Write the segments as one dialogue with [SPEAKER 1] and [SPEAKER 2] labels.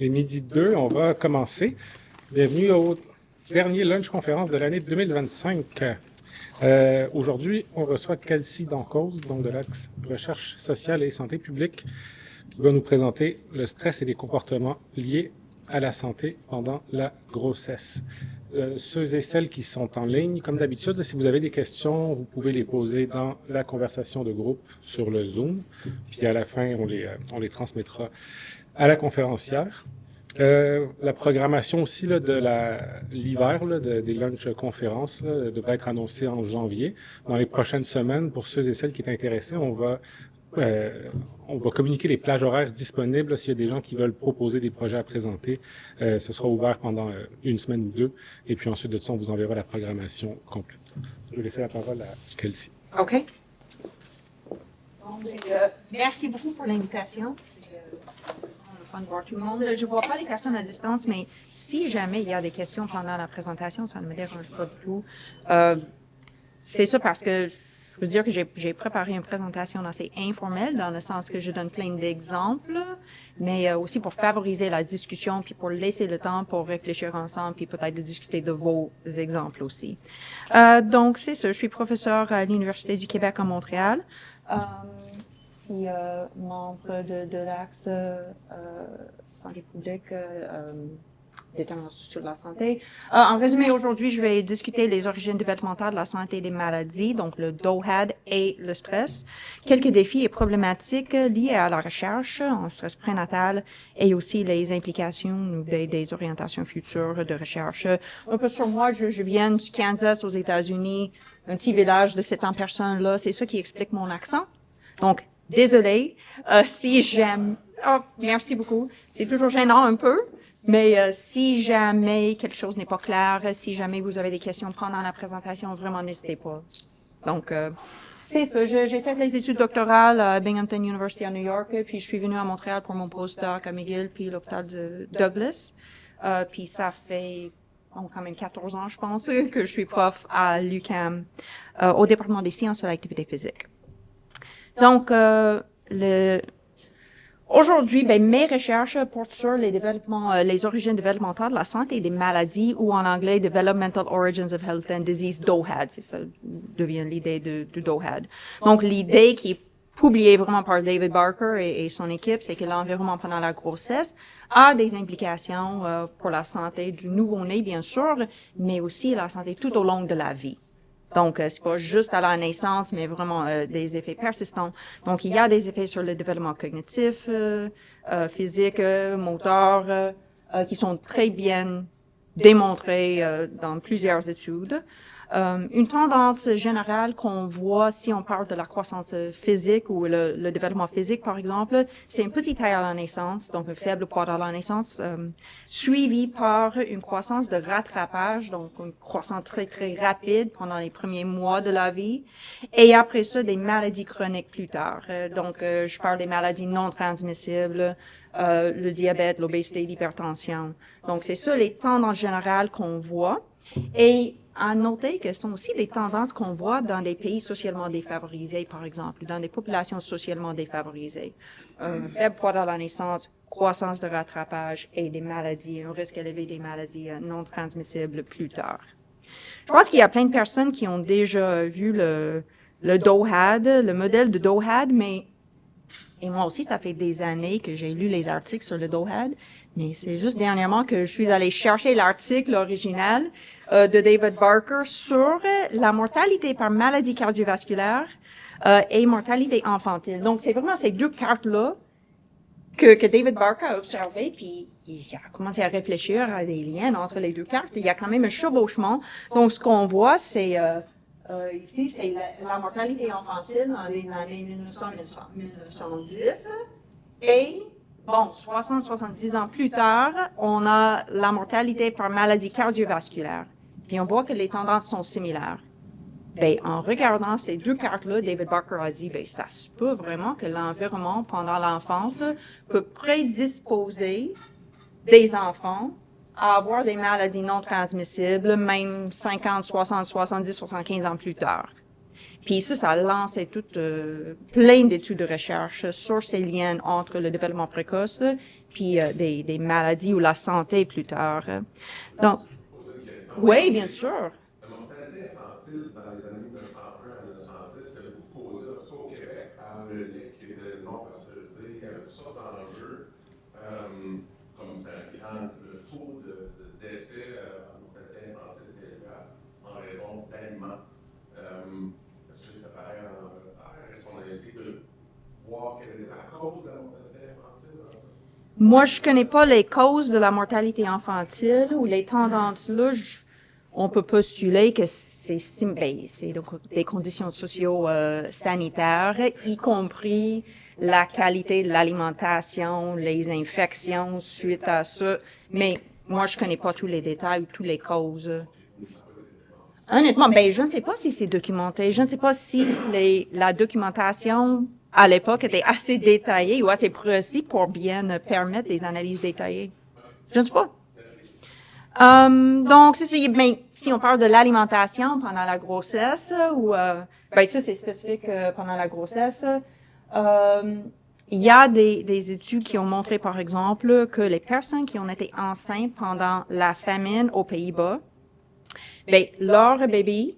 [SPEAKER 1] Il est midi 2, on va commencer. Bienvenue au dernier lunch conférence de l'année 2025. Aujourd'hui, on reçoit Kelsey Dancause, donc de l'Axe Recherche sociale et santé publique, qui va nous présenter le stress et les comportements liés à la santé pendant la grossesse. Ceux et celles qui sont en ligne, comme d'habitude, si vous avez des questions, vous pouvez les poser dans la conversation de groupe sur le Zoom, puis à la fin, on les transmettra à la conférencière. La programmation aussi là, de l'hiver des lunch conférences devrait être annoncée en janvier. Dans les prochaines semaines, pour ceux et celles qui sont intéressés, on va communiquer les plages horaires disponibles. S'il y a des gens qui veulent proposer des projets à présenter, ce sera ouvert pendant une semaine ou deux. Et puis ensuite de ça, on vous enverra la programmation complète. Je vais laisser la parole à Kelsey.
[SPEAKER 2] OK. Donc, merci beaucoup pour l'invitation. C'est fun de voir tout le monde. Je ne vois pas les personnes à distance, mais si jamais il y a des questions pendant la présentation, ça ne me dérange pas du tout. C'est ça parce que je veux dire que j'ai préparé une présentation assez informelle dans le sens que je donne plein d'exemples, mais aussi pour favoriser la discussion puis pour laisser le temps pour réfléchir ensemble puis peut-être de discuter de vos exemples aussi. Donc, c'est ça. Je suis professeur à l'Université du Québec à Montréal. Puis membre de l'Axe santé publique, détermination sur la santé. En résumé, aujourd'hui, je vais discuter les origines développementales de la santé et des maladies, donc le DOHAD et le stress, quelques défis et problématiques liés à la recherche en stress prénatal et aussi les implications des orientations futures de recherche. Un peu sur moi, je viens du Kansas aux États-Unis, un petit village de 700 personnes là, c'est ça qui explique mon accent. Donc, désolée, si j'aime... Oh, merci beaucoup. C'est toujours gênant un peu, mais si jamais quelque chose n'est pas clair, si jamais vous avez des questions pendant la présentation, vraiment n'hésitez pas. Donc, c'est ça. J'ai fait les études doctorales à Binghamton University à New York, puis je suis venue à Montréal pour mon postdoc à McGill, puis l'hôpital de Douglas. Puis ça fait quand même 14 ans, je pense, que je suis prof à l'UQAM, au département des sciences et de l'activité physique. Donc, aujourd'hui, mes recherches portent sur les origines développementales de la santé et des maladies, ou en anglais, Developmental Origins of Health and Disease, DOHAD. C'est ça, devient l'idée de DOHAD. Donc, l'idée qui est publiée vraiment par David Barker et son équipe, c'est que l'environnement pendant la grossesse a des implications pour la santé du nouveau-né, bien sûr, mais aussi la santé tout au long de la vie. Donc, c'est pas juste à la naissance, mais vraiment des effets persistants. Donc, il y a des effets sur le développement cognitif, physique, moteur, qui sont très bien démontrés dans plusieurs études. Une tendance générale qu'on voit si on parle de la croissance physique ou le développement physique, par exemple, c'est une petite taille à la naissance, donc un faible poids à la naissance, suivi par une croissance de rattrapage, donc une croissance très, très rapide pendant les premiers mois de la vie, et après ça, des maladies chroniques plus tard. Donc, je parle des maladies non transmissibles, le diabète, l'obésité, l'hypertension. Donc, c'est ça les tendances générales qu'on voit. Et à noter que ce sont aussi des tendances qu'on voit dans des pays socialement défavorisés, par exemple, dans des populations socialement défavorisées. Un faible poids à la naissance, croissance de rattrapage et des maladies, un risque élevé des maladies non transmissibles plus tard. Je pense qu'il y a plein de personnes qui ont déjà vu le DOHAD, le modèle de DOHAD, et moi aussi, ça fait des années que j'ai lu les articles sur le DOHAD, mais c'est juste dernièrement que je suis allée chercher l'article original de David Barker sur la mortalité par maladie cardiovasculaire et mortalité infantile. Donc, c'est vraiment ces deux cartes-là que David Barker a observé, puis il a commencé à réfléchir à des liens entre les deux cartes. Il y a quand même un chevauchement. Donc, ce qu'on voit, c'est ici, c'est la mortalité infantile dans les années 1900-1910. Et, 60-70 ans plus tard, on a la mortalité par maladie cardiovasculaire. Puis on voit que les tendances sont similaires. En regardant ces deux cartes-là, David Barker a dit, ça se peut vraiment que l'environnement pendant l'enfance peut prédisposer des enfants à avoir des maladies non transmissibles, même 50, 60, 70, 75 ans plus tard. Puis ça a lancé plein d'études de recherche sur ces liens entre le développement précoce puis des maladies ou la santé plus tard. Donc, oui, bien sûr.
[SPEAKER 3] La mortalité infantile dans les années 1901 à 1910, c'est beaucoup causé, en tout cas au Québec, par le lait qui était non pasteurisé, il y avait toutes sortes d'enjeux, comme c'est un grand, le taux de décès en mortalité infantile est élevé en raison d'aliments. Est-ce que c'est pareil en Angleterre? Est-ce qu'on a essayé de voir quelle est la cause de la mortalité infantile?
[SPEAKER 2] Moi, je connais pas les causes de la mortalité infantile ou les tendances là. On peut postuler que c'est donc des conditions socio-sanitaires, y compris la qualité de l'alimentation, les infections suite à ça. Mais moi, je connais pas tous les détails ou toutes les causes. Honnêtement, je ne sais pas si c'est documenté. Je ne sais pas si la documentation à l'époque était assez détaillée ou assez précise pour bien permettre des analyses détaillées. Je ne sais pas. Donc, c'est ça. Mais si on parle de l'alimentation pendant la grossesse, ou ça c'est spécifique pendant la grossesse. Il y a des études qui ont montré, par exemple, que les personnes qui ont été enceintes pendant la famine aux Pays-Bas, leur bébé,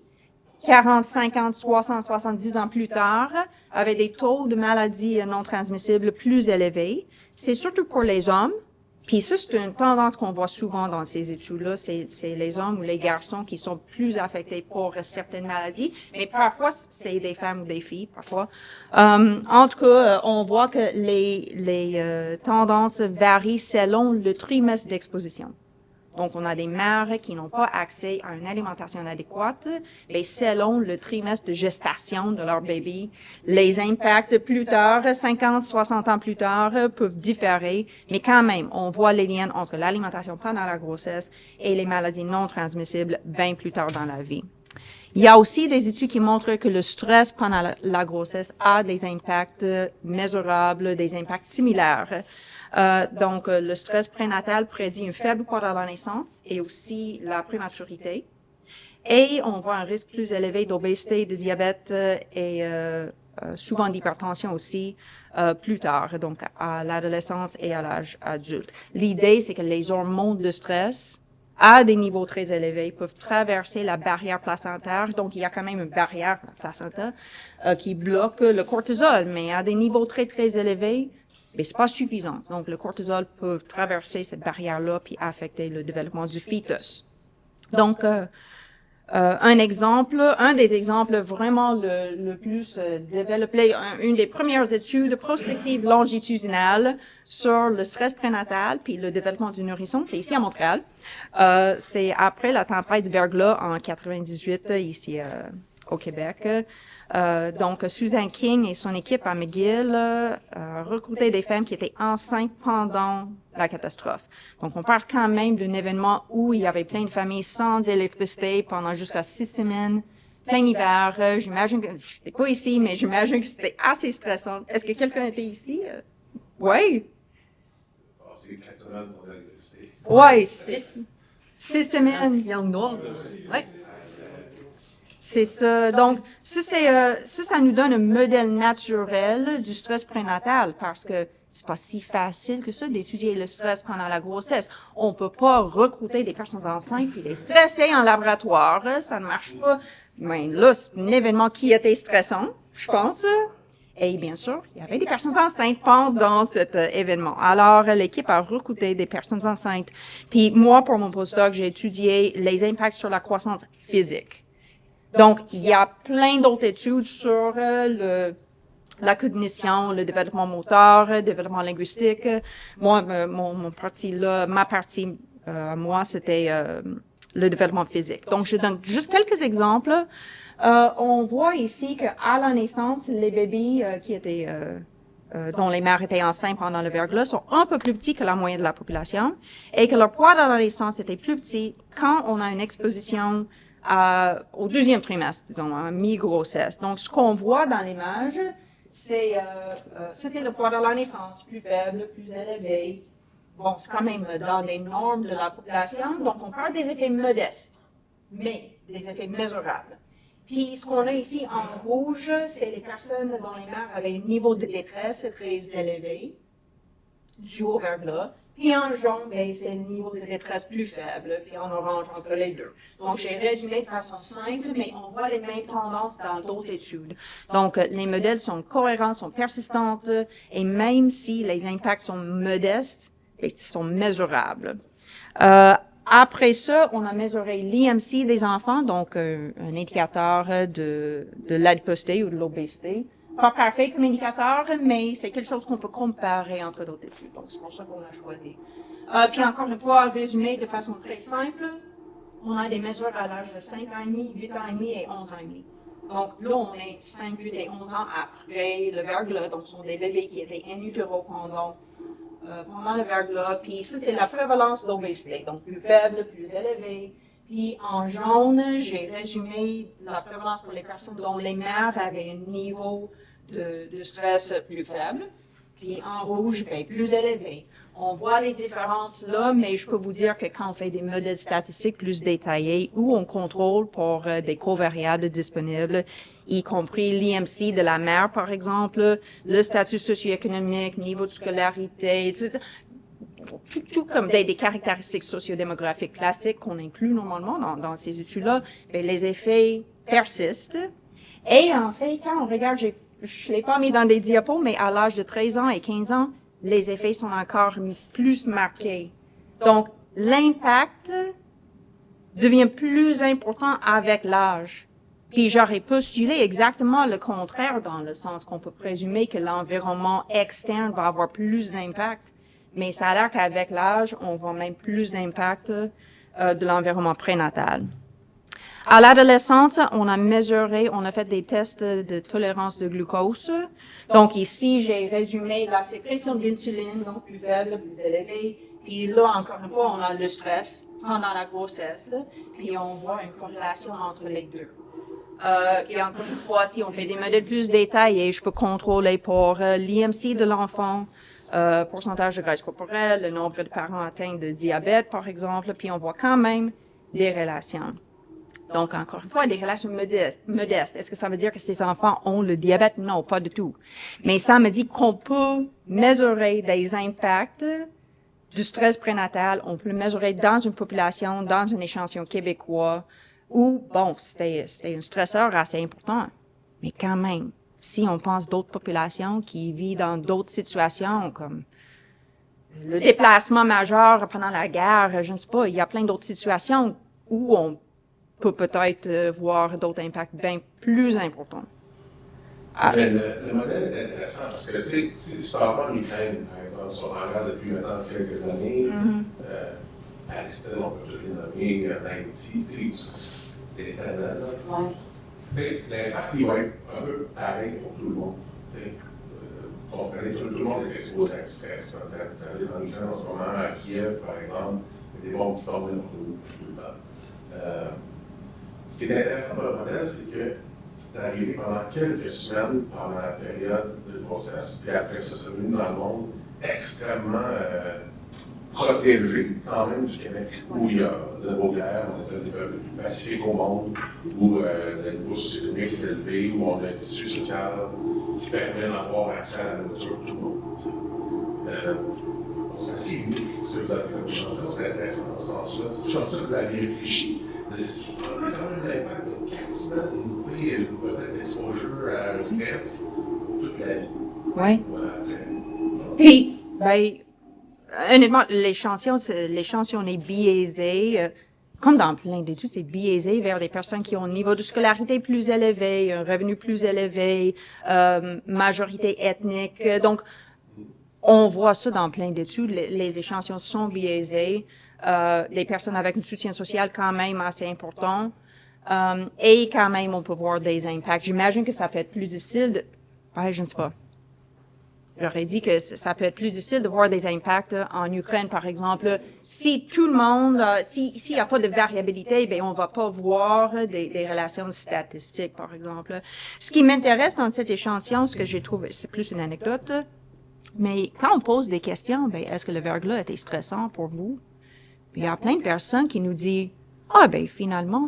[SPEAKER 2] 40, 50, 60, 70 ans plus tard, avait des taux de maladies non transmissibles plus élevés. C'est surtout pour les hommes. Puis ça, c'est une tendance qu'on voit souvent dans ces études-là. C'est les hommes ou les garçons qui sont plus affectés pour certaines maladies. Mais parfois, c'est des femmes ou des filles, parfois. En tout cas, on voit que les tendances varient selon le trimestre d'exposition. Donc, on a des mères qui n'ont pas accès à une alimentation adéquate, mais selon le trimestre de gestation de leur bébé, les impacts plus tard, 50, 60 ans plus tard, peuvent différer, mais quand même, on voit les liens entre l'alimentation pendant la grossesse et les maladies non transmissibles bien plus tard dans la vie. Il y a aussi des études qui montrent que le stress pendant la grossesse a des impacts mesurables, des impacts similaires. Donc, le stress prénatal prédit une faible poids à la naissance et aussi la prématurité. Et on voit un risque plus élevé d'obésité, de diabète et souvent d'hypertension aussi plus tard, donc à l'adolescence et à l'âge adulte. L'idée, c'est que les hormones de stress à des niveaux très élevés peuvent traverser la barrière placentaire. Donc, il y a quand même une barrière, la placenta, qui bloque le cortisol, mais à des niveaux très, très élevés, mais c'est pas suffisant. Donc, le cortisol peut traverser cette barrière-là puis affecter le développement du fœtus. Donc, un des exemples vraiment le plus développé, une des premières études prospectives longitudinales sur le stress prénatal puis le développement du nourrisson, c'est ici à Montréal. C'est après la tempête de verglas en 98 ici au Québec. Donc, Susan King et son équipe à McGill recrutaient des femmes qui étaient enceintes pendant la catastrophe. Donc, on parle quand même d'un événement où il y avait plein de familles sans électricité pendant jusqu'à 6 semaines, plein hiver. J'imagine que, je n'étais pas ici, mais j'imagine que c'était assez stressant. Est-ce que quelqu'un était ici? Oui.
[SPEAKER 3] C'est 4 semaines sans électricité.
[SPEAKER 2] Oui, 6 semaines.
[SPEAKER 4] Young Noir. Ouais.
[SPEAKER 2] C'est ça. Donc, ça nous donne un modèle naturel du stress prénatal parce que c'est pas si facile que ça d'étudier le stress pendant la grossesse. On peut pas recruter des personnes enceintes puis les stresser en laboratoire. Ça ne marche pas. Mais là, c'est un événement qui était stressant, je pense. Et bien sûr, il y avait des personnes enceintes pendant cet événement. Alors, l'équipe a recruté des personnes enceintes. Puis moi, pour mon postdoc, j'ai étudié les impacts sur la croissance physique. Donc, il y a plein d'autres études sur la cognition, le développement moteur, le développement linguistique. Moi, ma partie, moi, c'était le développement physique. Donc, je donne juste quelques exemples. On voit ici qu'à la naissance, les bébés dont les mères étaient enceintes pendant le verglas sont un peu plus petits que la moyenne de la population et que leur poids à la naissance était plus petit quand on a une exposition au deuxième trimestre, disons, à mi-grossesse. Donc, ce qu'on voit dans l'image, c'était le poids de la naissance, plus faible, plus élevé. Bon, c'est quand même dans les normes de la population, donc on parle des effets modestes, mais des effets mesurables. Puis, ce qu'on a ici en rouge, c'est les personnes dont les mères avaient un niveau de détresse très élevé. dû au verglas. Puis en jaune, ben, c'est le niveau de détresse plus faible, puis en orange entre les deux. Donc, j'ai résumé de façon simple, mais on voit les mêmes tendances dans d'autres études. Donc, les modèles sont cohérents, sont persistants, et même si les impacts sont modestes, ils sont mesurables. Après ça, on a mesuré l'IMC des enfants, donc un indicateur de l'adiposité ou de l'obésité. Pas parfait comme indicateur, mais c'est quelque chose qu'on peut comparer entre d'autres études. Donc, c'est pour ça qu'on l'a choisi. Puis encore une fois, résumé de façon très simple, on a des mesures à l'âge de 5 ans et demi, 8 ans et demi et 11 ans et demi. Donc là, on est 5, 8 et 11 ans après le verglas. Donc, ce sont des bébés qui étaient in utero pendant le verglas. Puis ça, c'est la prévalence d'obésité. Donc, plus faible, plus élevée. Puis en jaune, j'ai résumé la prévalence pour les personnes dont les mères avaient un niveau de stress plus faible. Puis en rouge, bien, plus élevé. On voit les différences là, mais je peux vous dire que quand on fait des modèles statistiques plus détaillés, où on contrôle pour des covariables disponibles, y compris l'IMC de la mère, par exemple, le statut socio-économique, niveau de scolarité, tout comme des caractéristiques sociodémographiques classiques qu'on inclut normalement dans ces études-là, bien, les effets persistent. Et en fait, quand on regarde, je ne l'ai pas mis dans des diapos, mais à l'âge de 13 ans et 15 ans, les effets sont encore plus marqués. Donc, l'impact devient plus important avec l'âge. Puis j'aurais postulé exactement le contraire dans le sens qu'on peut présumer que l'environnement externe va avoir plus d'impact, mais ça a l'air qu'avec l'âge, on voit même plus d'impact de l'environnement prénatal. À l'adolescence, on a fait des tests de tolérance de glucose. Donc ici, j'ai résumé la sécrétion d'insuline, donc plus faible, plus élevée. Puis là, encore une fois, on a le stress pendant la grossesse, puis on voit une corrélation entre les deux. Puis encore une fois, si on fait des modèles plus détaillés, je peux contrôler pour l'IMC de l'enfant, pourcentage de graisse corporelle, le nombre de parents atteints de diabète, par exemple, puis on voit quand même des relations. Donc, encore une fois, des relations modestes. Est-ce que ça veut dire que ces enfants ont le diabète? Non, pas du tout. Mais ça me dit qu'on peut mesurer des impacts du stress prénatal. On peut le mesurer dans une population, dans un échantillon québécois, où, bon, c'était un stresseur assez important. Mais quand même, si on pense d'autres populations qui vivent dans d'autres situations, comme le déplacement majeur pendant la guerre, je ne sais pas, il y a plein d'autres situations où on peut peut-être voir d'autres impacts bien plus importants.
[SPEAKER 3] Le modèle est intéressant parce que, tu sais, si tu parles en Ukraine, par exemple, sont en guerre depuis maintenant quelques années, Palestine, on peut tout les nommer, Haïti, tu sais, c'est éternel. Ouais. L'impact, il va être un peu pareil pour tout le monde. Vous comprenez, tout le monde est exposé à un stress. Quand tu es en Ukraine en ce moment, à Kiev, par exemple, il y a des bombes qui tombent tout le temps. Ce qui est intéressant dans le modèle, c'est que c'est arrivé pendant quelques semaines, pendant la période de grossesse, puis après ça, c'est venu dans le monde extrêmement protégé, quand même, du Québec, où il y a zéro guerre, on est un des peuples les plus pacifiques au monde, où le niveau socio-économique est élevé, où on a un tissu social qui permet d'avoir accès à la nourriture pour tout le monde. C'est assez unique, ce que vous avez comme chanson, c'est intéressant dans ce sens-là. C'est une chanson que vous l'avez réfléchi. C'est quand même un impact de 4 semaines, peut-être d'exposure à un stress toute la vie.
[SPEAKER 2] Oui. Puis, ben, honnêtement, l'échantillon est biaisé, comme dans plein d'études, c'est biaisé vers des personnes qui ont un niveau de scolarité plus élevé, un revenu plus élevé, majorité ethnique. Donc, on voit ça dans plein d'études. Les échantillons sont biaisés. Des personnes avec un soutien social quand même assez important. Et quand même, on peut voir des impacts. J'imagine que ça peut être plus difficile je ne sais pas. J'aurais dit que ça peut être plus difficile de voir des impacts en Ukraine, par exemple. Si tout le monde, s'il n'y a pas de variabilité, ben on va pas voir des relations statistiques, par exemple. Ce qui m'intéresse dans cet échantillon, ce que j'ai trouvé, c'est plus une anecdote, mais quand on pose des questions, ben est-ce que le verglas était stressant pour vous? Il y a plein de personnes qui nous disent, ben finalement,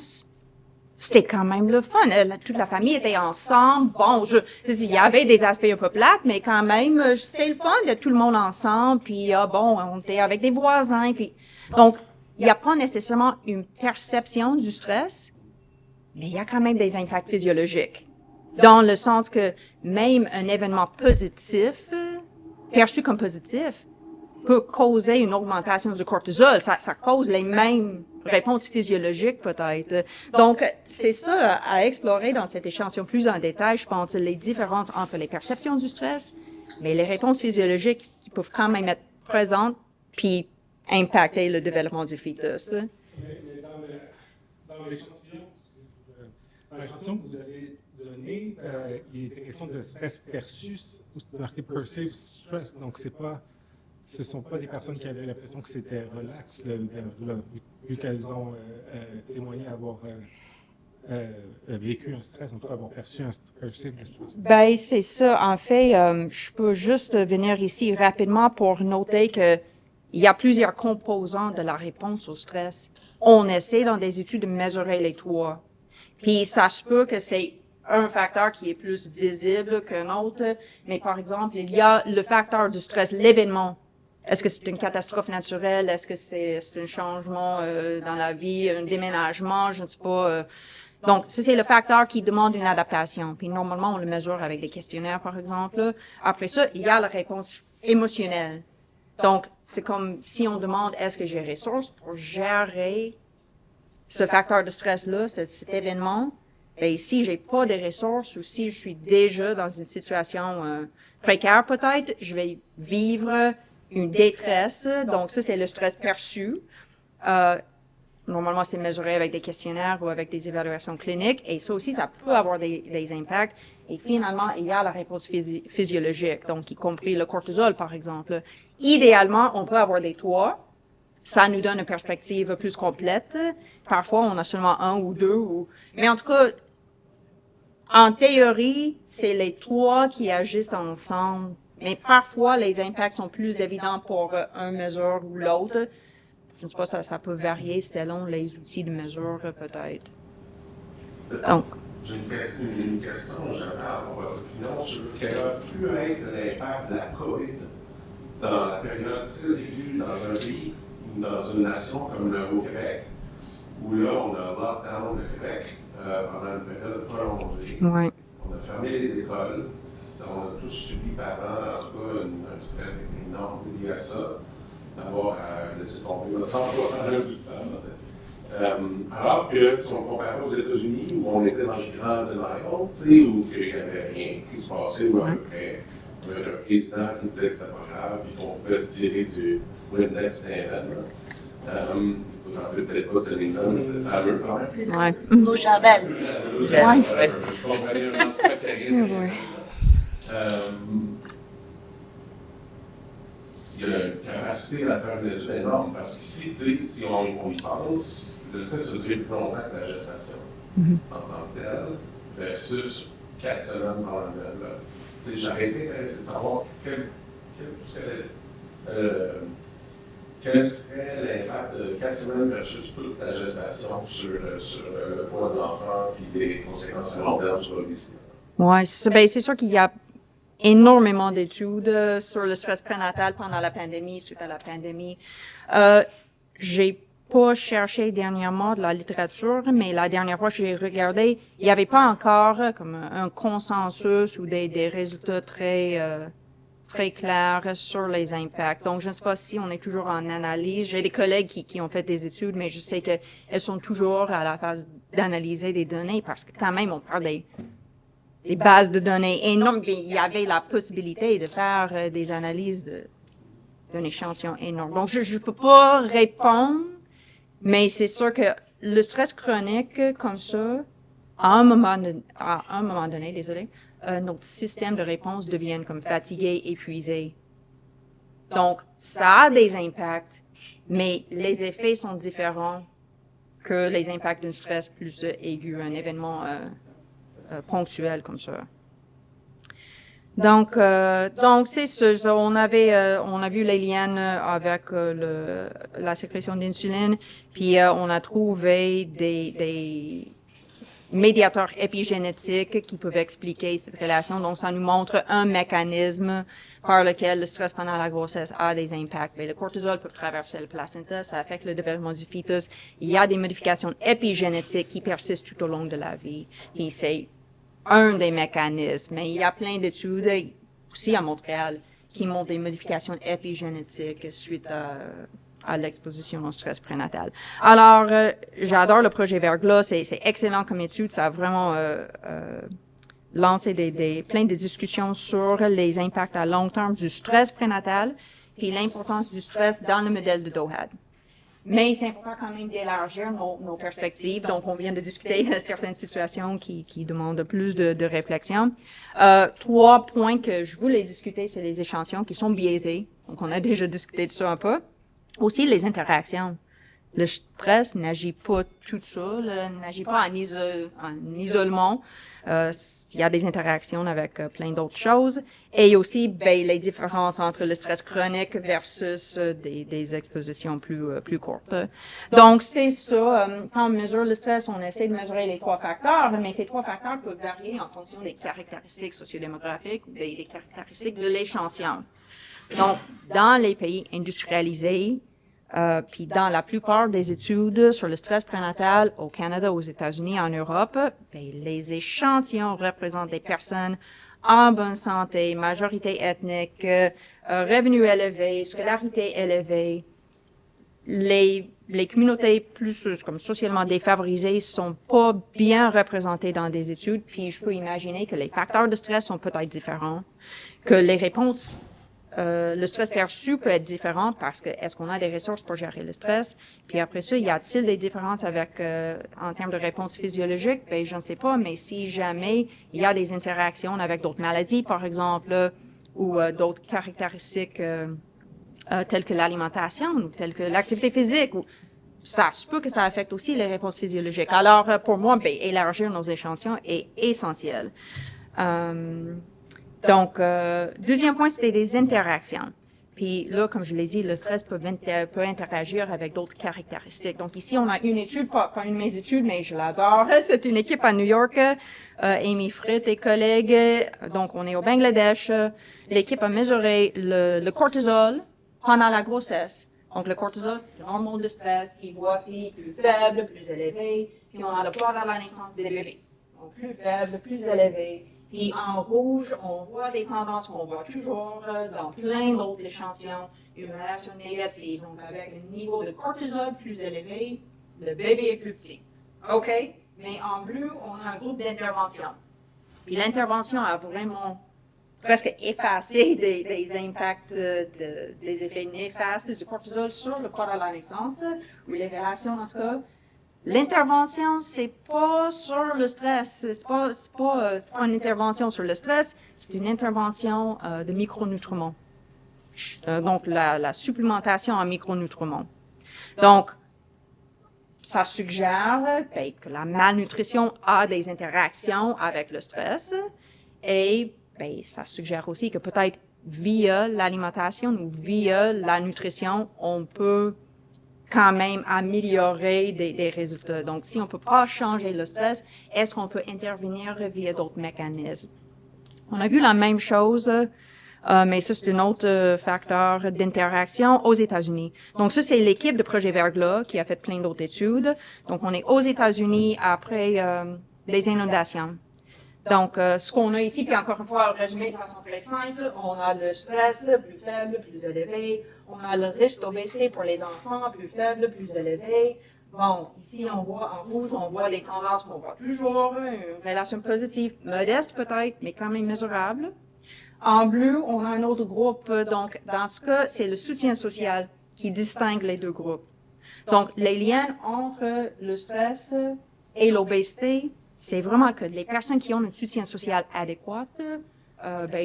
[SPEAKER 2] c'était quand même le fun. Toute la famille était ensemble. Bon, il y avait des aspects un peu plates, mais quand même, c'était le fun de tout le monde ensemble. Puis, bon, on était avec des voisins. Puis, donc, il n'y a pas nécessairement une perception du stress, mais il y a quand même des impacts physiologiques. Dans le sens que même un événement positif, perçu comme positif, peut causer une augmentation du cortisol. Ça cause les mêmes réponses physiologiques peut-être. Donc, c'est ça à explorer dans cet échantillon plus en détail, je pense, les différences entre les perceptions du stress, mais les réponses physiologiques qui peuvent quand même être présentes puis impacter le développement du fœtus.
[SPEAKER 1] Mais dans l'échantillon que vous avez donné, il était question de stress perçu, ou marqué perceived stress, donc ce ne sont pas des personnes qui avaient l'impression que c'était relax, vu qu'elles ont témoigné avoir vécu un stress, en tout cas avoir perçu un stress.
[SPEAKER 2] Ben, c'est ça. En fait, je peux juste venir ici rapidement pour noter que il y a plusieurs composants de la réponse au stress. On essaie dans des études de mesurer les trois. Puis ça se peut que c'est un facteur qui est plus visible qu'un autre, mais par exemple, il y a le facteur du stress, l'événement. Est-ce que c'est une catastrophe naturelle? Est-ce que c'est un changement dans la vie, un déménagement? Je ne sais pas. Donc, c'est le facteur qui demande une adaptation. Puis normalement, on le mesure avec des questionnaires, par exemple. Après ça, il y a la réponse émotionnelle. Donc, c'est comme si on demande est-ce que j'ai ressources pour gérer ce facteur de stress-là, cet événement. Et si j'ai pas de ressources ou si je suis déjà dans une situation précaire peut-être, je vais vivre une détresse. Donc, ça, c'est le stress perçu. Normalement, c'est mesuré avec des questionnaires ou avec des évaluations cliniques. Et ça aussi, ça peut avoir des impacts. Et finalement, il y a la réponse physiologique, donc y compris le cortisol, par exemple. Idéalement, on peut avoir les trois. Ça nous donne une perspective plus complète. Parfois, on a seulement un ou deux. Mais en tout cas, en théorie, c'est les trois qui agissent ensemble. Mais parfois, les impacts sont plus évidents pour un mesure ou l'autre. Je ne sais pas, ça peut varier selon les outils de mesure, peut-être. Donc.
[SPEAKER 3] J'ai une question, j'aimerais avoir votre opinion sur quel a pu être l'impact de la COVID dans la période très aiguë dans un pays ou dans une nation comme le Québec, où là, on a lockdown le Québec pendant une période prolongée.
[SPEAKER 2] Ouais.
[SPEAKER 3] On a fermé les écoles. On a tous subi parents, en tout cas, un stress énorme lié à ça, d'avoir à laisser tomber notre emploi pendant un bout de temps. Alors que si on compare aux États-Unis, où on était dans le grand denial, où il n'y avait rien qui se passait, ou à peu près, on avait un président qui disait que c'était pas grave, puis qu'on pouvait se tirer du Windex événement. Vous n'en rappelez peut-être pas de celui-là, c'était fameux quand même.
[SPEAKER 2] Ouais.
[SPEAKER 4] Au Javel.
[SPEAKER 2] Ouais.
[SPEAKER 3] Il y a une capacité à faire des études énormes, parce qu'ici, si on y pense, le stress se dure plus longtemps que la gestation en tant que telle, versus 4 semaines pendant le. J'aurais été intéressé de savoir quel serait l'impact de 4 semaines versus toute la gestation sur le poids de l'enfant et les conséquences à long terme sur l'obésité.
[SPEAKER 2] Oui, c'est ça. Ben, c'est sûr qu'il y a énormément d'études sur le stress prénatal pendant la pandémie, suite à la pandémie. J'ai pas cherché dernièrement de la littérature, mais la dernière fois que j'ai regardé, il n'y avait pas encore comme un consensus ou des résultats très clairs sur les impacts. Donc, je ne sais pas si on est toujours en analyse. J'ai des collègues qui ont fait des études, mais je sais qu'elles sont toujours à la phase d'analyser des données parce que quand même, on parle des bases de données énormes. Il y avait la possibilité de faire des analyses d'un échantillon énorme. Donc, je ne peux pas répondre, mais c'est sûr que le stress chronique comme ça, à un moment donné, notre système de réponse devient comme fatigué, épuisé. Donc, ça a des impacts, mais les effets sont différents que les impacts d'un stress plus aigu, un événement ponctuel comme ça. Donc c'est ça. On a vu les liens avec la sécrétion d'insuline, puis on a trouvé médiateurs épigénétiques qui peuvent expliquer cette relation. Donc, ça nous montre un mécanisme par lequel le stress pendant la grossesse a des impacts. Mais le cortisol peut traverser le placenta, ça affecte le développement du fœtus. Il y a des modifications épigénétiques qui persistent tout au long de la vie. Puis c'est un des mécanismes. Mais il y a plein d'études, aussi à Montréal, qui montrent des modifications épigénétiques suite à l'exposition au stress prénatal. Alors, j'adore le projet Verglas, c'est excellent comme étude, ça a vraiment lancé plein de discussions sur les impacts à long terme du stress prénatal et l'importance du stress dans le modèle de DOHAD. Mais c'est important quand même d'élargir nos perspectives. Donc, on vient de discuter certaines situations qui demandent plus de réflexion. 3 points que je voulais discuter, c'est les échantillons qui sont biaisés. Donc, on a déjà discuté de ça un peu. Aussi, les interactions. Le stress n'agit pas tout seul, n'agit pas en isolement. Il y a des interactions avec plein d'autres choses. Et aussi, les différences entre le stress chronique versus des expositions plus courtes. Donc, c'est ça. Quand on mesure le stress, on essaie de mesurer les 3 facteurs, mais ces 3 facteurs peuvent varier en fonction des caractéristiques sociodémographiques ou des caractéristiques de l'échantillon. Donc, dans les pays industrialisés, puis dans la plupart des études sur le stress prénatal au Canada, aux États-Unis, en Europe, les échantillons représentent des personnes en bonne santé, majorité ethnique, revenus élevés, scolarité élevée. Les communautés plus comme socialement défavorisées sont pas bien représentées dans des études, puis je peux imaginer que les facteurs de stress sont peut-être différents, que les réponses le stress perçu peut être différent parce que est-ce qu'on a des ressources pour gérer le stress? Puis après ça, y a-t-il des différences avec en termes de réponse physiologique? Ben je ne sais pas, mais si jamais il y a des interactions avec d'autres maladies, par exemple, ou d'autres caractéristiques telles que l'alimentation ou telles que l'activité physique, ou ça se peut que ça affecte aussi les réponses physiologiques. Alors pour moi, élargir nos échantillons est essentiel. Donc, deuxième point, c'était des interactions. Puis là, comme je l'ai dit, le stress peut interagir avec d'autres caractéristiques. Donc ici, on a une étude, pas une de mes études, mais je l'adore. C'est une équipe à New York, Amy Fritt et collègues. Donc, on est au Bangladesh. L'équipe a mesuré le cortisol pendant la grossesse. Donc, le cortisol, c'est une hormone de stress. Puis voici, plus faible, plus élevé. Puis on a le poids à la naissance des bébés. Donc, plus faible, plus élevé. Puis en rouge, on voit des tendances qu'on voit toujours dans plein d'autres échantillons, une relation négative. Donc avec un niveau de cortisol plus élevé, le bébé est plus petit. OK? Mais en bleu, on a un groupe d'intervention. Puis l'intervention a vraiment presque effacé des impacts, des effets néfastes du cortisol sur le poids à la naissance, ou les relations en tout cas. L'intervention, c'est pas sur le stress, c'est pas une intervention sur le stress, c'est une intervention de micronutriments. Donc la supplémentation en micronutriments. Donc ça suggère que la malnutrition a des interactions avec le stress et ça suggère aussi que peut-être via l'alimentation ou via la nutrition, on peut quand même améliorer des résultats. Donc, si on peut pas changer le stress, est-ce qu'on peut intervenir via d'autres mécanismes? On a vu la même chose, mais ça, c'est un autre facteur d'interaction aux États-Unis. Donc, ça, c'est l'équipe de Projet Verglas qui a fait plein d'autres études. Donc, on est aux États-Unis après des inondations. Donc, ce qu'on a ici, puis encore une fois, résumé de façon très simple, on a le stress plus faible, plus élevé. On a le risque d'obésité pour les enfants, plus faible, plus élevé. Bon, ici, on voit en rouge, on voit les tendances qu'on voit toujours, une relation positive, modeste peut-être, mais quand même mesurable. En bleu, on a un autre groupe. Donc, dans ce cas, c'est le soutien social qui distingue les deux groupes. Donc, les liens entre le stress et l'obésité, c'est vraiment que les personnes qui ont un soutien social adéquat,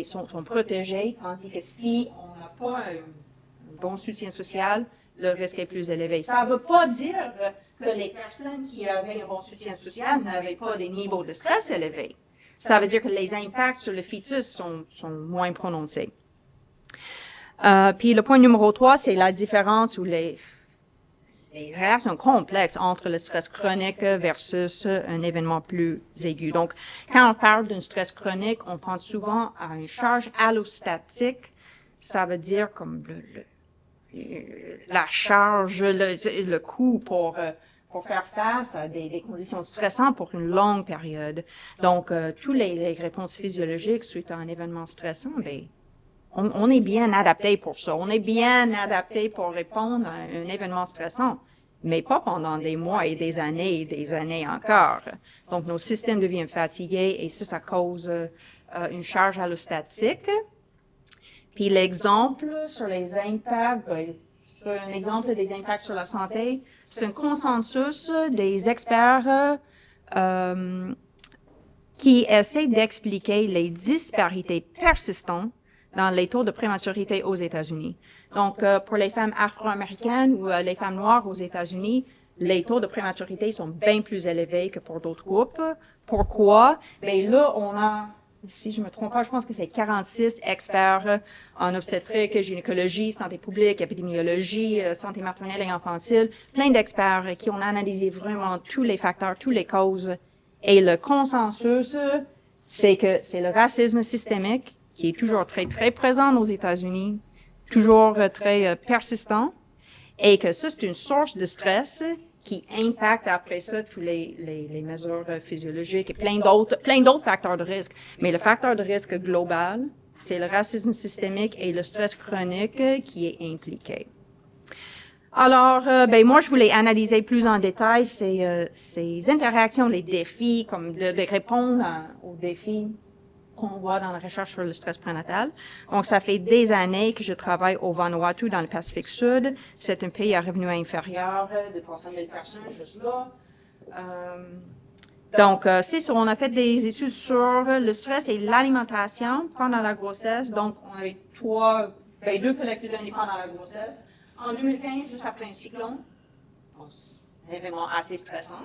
[SPEAKER 2] sont protégées, tandis que si on n'a pas un bon soutien social, le risque est plus élevé. Ça ne veut pas dire que les personnes qui avaient un bon soutien social n'avaient pas des niveaux de stress élevés. Ça veut dire que les impacts sur le fœtus sont moins prononcés. Puis le point numéro 3, c'est la différence ou des relations complexes entre le stress chronique versus un événement plus aigu. Donc, quand on parle d'un stress chronique, on pense souvent à une charge allostatique. Ça veut dire comme la charge, le coût pour faire face à des conditions stressantes pour une longue période. Donc, tous les réponses physiologiques suite à un événement stressant, ben, on est bien adapté pour ça. On est bien adapté pour répondre à un événement stressant, mais pas pendant des mois et des années encore. Donc, nos systèmes deviennent fatigués et ça cause une charge allostatique. Puis l'exemple sur les impacts, sur un exemple des impacts sur la santé, c'est un consensus des experts qui essaient d'expliquer les disparités persistantes dans les taux de prématurité aux États-Unis. Donc, pour les femmes afro-américaines ou les femmes noires aux États-Unis, les taux de prématurité sont bien plus élevés que pour d'autres groupes. Pourquoi? Ben là, on a, si je me trompe pas, je pense que c'est 46 experts en obstétrique, gynécologie, santé publique, épidémiologie, santé maternelle et infantile, plein d'experts qui ont analysé vraiment tous les facteurs, toutes les causes. Et le consensus, c'est que c'est le racisme systémique qui est toujours très, très présent aux États-Unis, toujours très persistant, et que ça, c'est une source de stress qui impacte après ça tous les mesures physiologiques et plein d'autres facteurs de risque. Mais le facteur de risque global, c'est le racisme systémique et le stress chronique qui est impliqué. Alors, ben moi, je voulais analyser plus en détail ces interactions, les défis, comme de répondre aux défis qu'on voit dans la recherche sur le stress prénatal. Donc, ça fait des années que je travaille au Vanuatu, dans le Pacifique Sud. C'est un pays à revenu inférieur de 300 000 personnes, juste là. Donc, c'est ça. On a fait des études sur le stress et l'alimentation pendant la grossesse. Donc, on avait deux collectes de données pendant la grossesse. En 2015, juste après un cyclone, un événement assez stressant.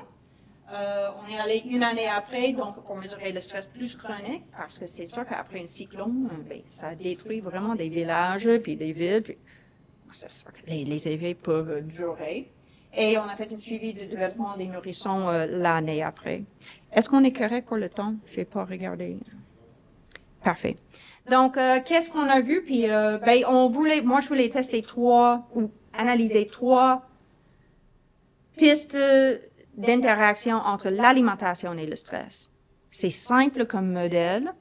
[SPEAKER 2] On est allé une année après, donc pour mesurer le stress plus chronique, parce que c'est sûr qu'après un cyclone, ben, ça détruit vraiment des villages puis des villes. Puis, c'est sûr que les effets peuvent durer. Et on a fait un suivi du développement des nourrissons l'année après. Est-ce qu'on est correct pour le temps? Je n'ai pas regardé. Parfait. Donc, qu'est-ce qu'on a vu? Puis, ben, moi, je voulais tester analyser trois pistes d'interaction entre l'alimentation et le stress. C'est simple comme modèle,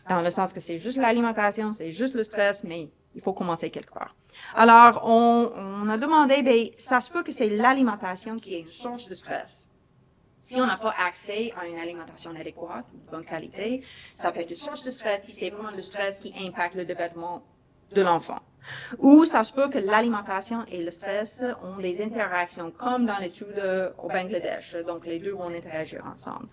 [SPEAKER 2] dans le sens que c'est juste l'alimentation, c'est juste le stress, mais il faut commencer quelque part. Alors, on a demandé, ben, ça se peut que c'est l'alimentation qui est une source de stress. Si on n'a pas accès à une alimentation adéquate, de bonne qualité, ça peut être une source de stress, puis c'est vraiment le stress qui impacte le développement de l'enfant. Ou ça se peut que l'alimentation et le stress ont des interactions, comme dans l'étude au Bangladesh. Donc, les deux vont interagir ensemble.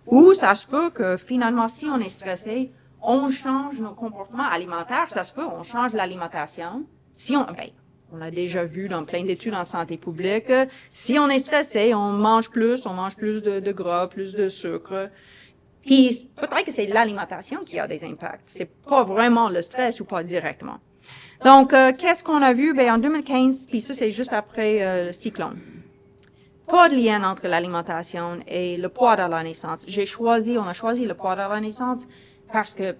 [SPEAKER 2] Ou ça se peut que finalement, si on est stressé, on change nos comportements alimentaires. Ça se peut, on change l'alimentation. On a déjà vu dans plein d'études en santé publique, si on est stressé, on mange plus de gras, plus de sucre. Puis, peut-être que c'est l'alimentation qui a des impacts. C'est pas vraiment le stress ou pas directement. Donc, qu'est-ce qu'on a vu? Ben, en 2015, puis ça, c'est juste après le cyclone. Pas de lien entre l'alimentation et le poids à la naissance. On a choisi le poids à la naissance parce que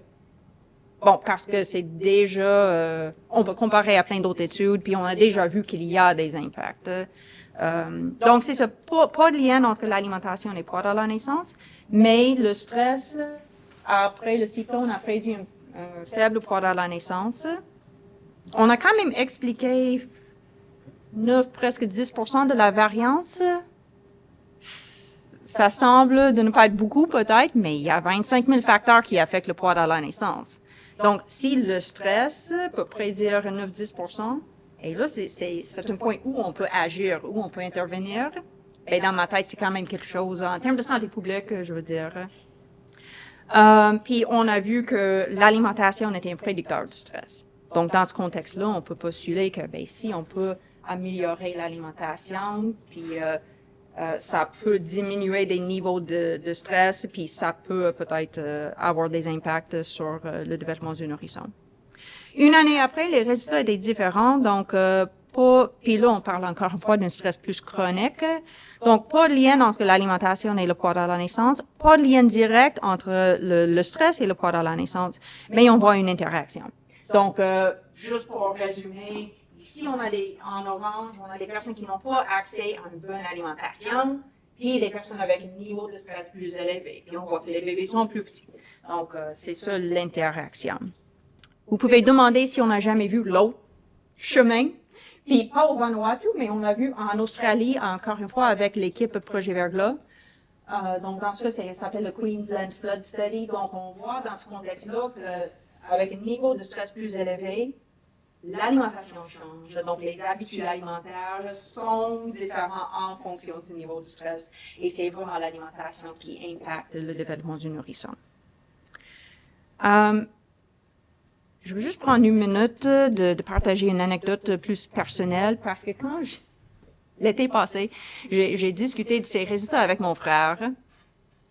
[SPEAKER 2] c'est déjà, on peut comparer à plein d'autres études, puis on a déjà vu qu'il y a des impacts. Donc, c'est ça, pas de lien entre l'alimentation et le poids à la naissance, mais le stress, après le cyclone, a prédit un faible poids à la naissance. On a quand même expliqué presque 10% de la variance. Ça semble de ne pas être beaucoup peut-être, mais il y a 25 000 facteurs qui affectent le poids à la naissance. Donc, si le stress peut prédire 9-10%, et là, c'est un point où on peut agir, où on peut intervenir, ben dans ma tête, c'est quand même quelque chose, en termes de santé publique, je veux dire. Puis, on a vu que l'alimentation était un prédicteur du stress. Donc, dans ce contexte-là, on peut postuler que, ben, si on peut améliorer l'alimentation, puis ça peut diminuer des niveaux de stress, puis ça peut peut-être avoir des impacts sur le développement du nourrisson. Une année après, les résultats étaient différents. Donc, pas, puis là, on parle encore une fois d'un stress plus chronique. Donc, pas de lien entre l'alimentation et le poids à la naissance, pas de lien direct entre le stress et le poids à la naissance, mais on voit une interaction. Donc, juste pour résumer, ici, en orange, on a des personnes qui n'ont pas accès à une bonne alimentation, puis des personnes avec un niveau de stress plus élevé. Puis on voit que les bébés sont plus petits. Donc, c'est ça l'interaction. Vous pouvez demander si on n'a jamais vu l'autre chemin. Puis pas au Vanuatu, mais on l'a vu en Australie, encore une fois, avec l'équipe Projet Verglas. Donc, dans ce cas, ça s'appelle le Queensland Flood Study. Donc, on voit dans ce contexte-là qu'avec un niveau de stress plus élevé, l'alimentation change. Donc, les habitudes alimentaires sont différentes en fonction du niveau de stress. Et c'est vraiment l'alimentation qui impacte le développement du nourrisson. Je veux juste prendre une minute de partager une anecdote plus personnelle parce que l'été passé, j'ai discuté de ces résultats avec mon frère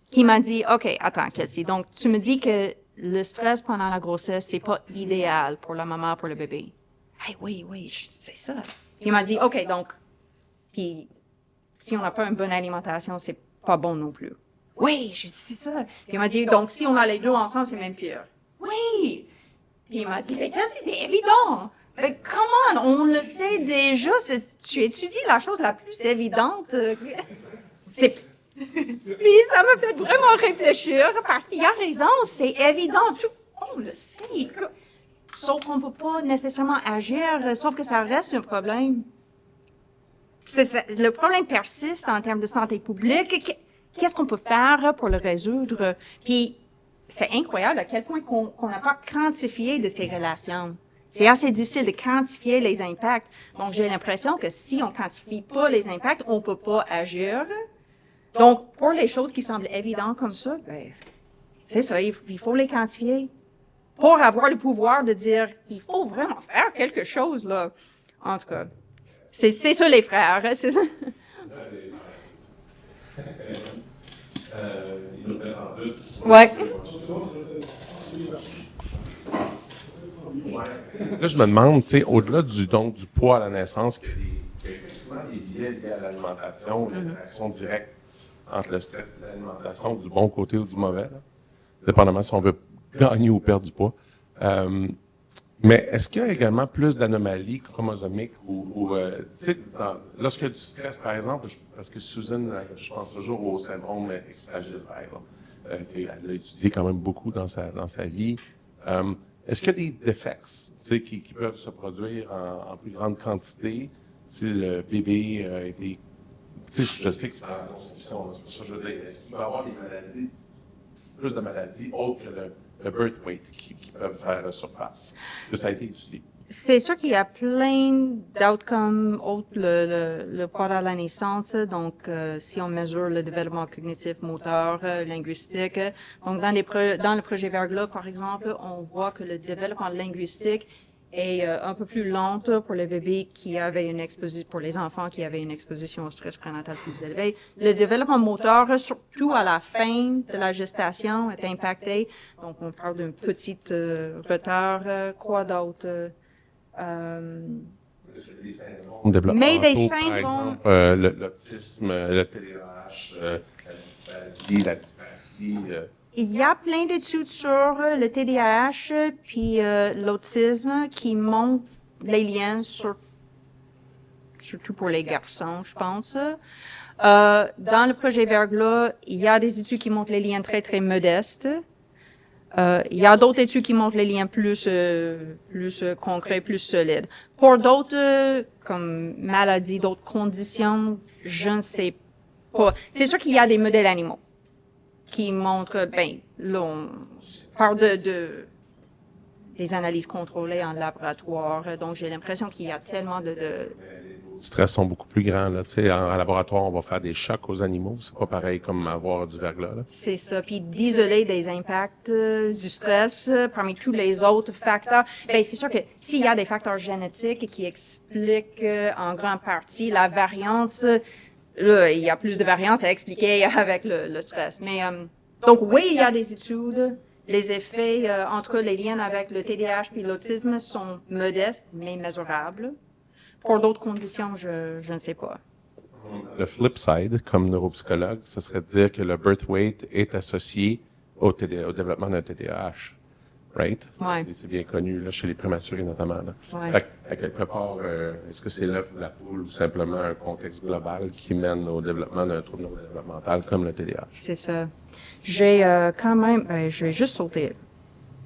[SPEAKER 2] qui m'a dit, OK, attends, Kelsey, donc tu me dis que le stress pendant la grossesse, c'est pas idéal pour la maman, pour le bébé. Hey, oui, c'est ça. Il m'a dit, OK, donc, puis si on n'a pas une bonne alimentation, c'est pas bon non plus. Oui, j'ai dit, c'est ça. Puis il m'a dit, donc si on a les deux ensemble, c'est même pire. Oui! Puis il m'a dit, mais c'est évident. Mais comment? On le sait déjà. Tu étudies la chose la plus évidente. Puis ça me fait vraiment réfléchir parce qu'il a raison. C'est évident. On le sait. Sauf qu'on peut pas nécessairement agir, sauf que ça reste un problème. Le problème persiste en termes de santé publique. Qu'est-ce qu'on peut faire pour le résoudre? Puis c'est incroyable à quel point qu'on n'a pas quantifié de ces relations. C'est assez difficile de quantifier les impacts. Donc, j'ai l'impression que si on quantifie pas les impacts, on peut pas agir. Donc, pour les choses qui semblent évidentes comme ça, ben, c'est ça, il faut les quantifier. Pour avoir le pouvoir de dire, il faut vraiment faire quelque chose, là. En tout cas, c'est ça les frères, c'est ça.
[SPEAKER 3] Il nous met en doute.
[SPEAKER 2] Ouais.
[SPEAKER 4] Là, je me demande, tu sais, au-delà du poids à la naissance, qu'il y a effectivement des liens liés à l'alimentation, une relation directe entre le stress et l'alimentation, du bon côté ou du mauvais, là, dépendamment si on veut gagner ou perdre du poids. Mais est-ce qu'il y a également plus d'anomalies chromosomiques ou tu sais, lorsqu'il y a du stress, par exemple, parce que Susan, je pense toujours au syndrome X-fragile, par exemple, qu'elle a étudié quand même beaucoup dans sa vie. Est-ce qu'il y a des défects, tu sais, qui peuvent se produire en plus grande quantité si le bébé a été... Tu sais, je sais que c'est dans la constitution, c'est pour ça que je veux dire, est-ce qu'il va y avoir des maladies, plus de maladies autres que le birth weight qui peuvent faire surface? Que ça a été étudié.
[SPEAKER 2] C'est sûr qu'il y a plein d'outcomes autres le poids à la naissance. Donc, si on mesure le développement cognitif, moteur, linguistique. Donc, dans le projet Verglas, par exemple, on voit que le développement linguistique est un peu plus lente pour les bébés qui avaient une exposition, pour les enfants qui avaient une exposition au stress prénatal plus élevée. Le développement moteur, surtout à la fin de la gestation, est impacté. Donc, on parle d'un petit retard. Quoi d'autre? Mais des syndromes.
[SPEAKER 4] Par exemple, l'autisme, le TDAH, la dyspraxie.
[SPEAKER 2] Il y a plein d'études sur le TDAH puis l'autisme qui montrent les liens surtout pour les garçons, je pense. Dans le projet Verglas, il y a des études qui montrent les liens très, très modestes. Il y a d'autres études qui montrent les liens plus concrets, plus solides. Pour d'autres, comme maladies, d'autres conditions, je ne sais pas. C'est sûr qu'il y a des modèles animaux qui montrent, là, on parle de des analyses contrôlées en laboratoire. Donc, j'ai l'impression qu'il y a tellement de
[SPEAKER 4] Les stress sont beaucoup plus grands, là. Tu sais, en laboratoire, on va faire des chocs aux animaux. C'est pas pareil comme avoir du verglas, là.
[SPEAKER 2] C'est ça. Puis d'isoler des impacts du stress parmi tous les autres facteurs. C'est sûr que s'il y a des facteurs génétiques qui expliquent en grande partie la variance, là, il y a plus de variance à expliquer avec le stress. Mais donc oui, il y a des études. Les effets, en tout cas les liens avec le TDAH puis l'autisme sont modestes mais mesurables. Pour d'autres conditions, je ne sais pas.
[SPEAKER 4] Le flip side, comme neuropsychologue, ce serait de dire que le birth weight est associé au développement d'un TDAH. Right?
[SPEAKER 2] Ouais.
[SPEAKER 4] C'est bien connu là, chez les prématurés notamment. Là.
[SPEAKER 2] Ouais.
[SPEAKER 4] Fait à quelque part, est-ce que c'est l'œuf ou la poule ou simplement un contexte global qui mène au développement d'un trouble neurodéveloppemental comme le TDAH?
[SPEAKER 2] C'est ça. J'ai quand même, je vais juste sauter.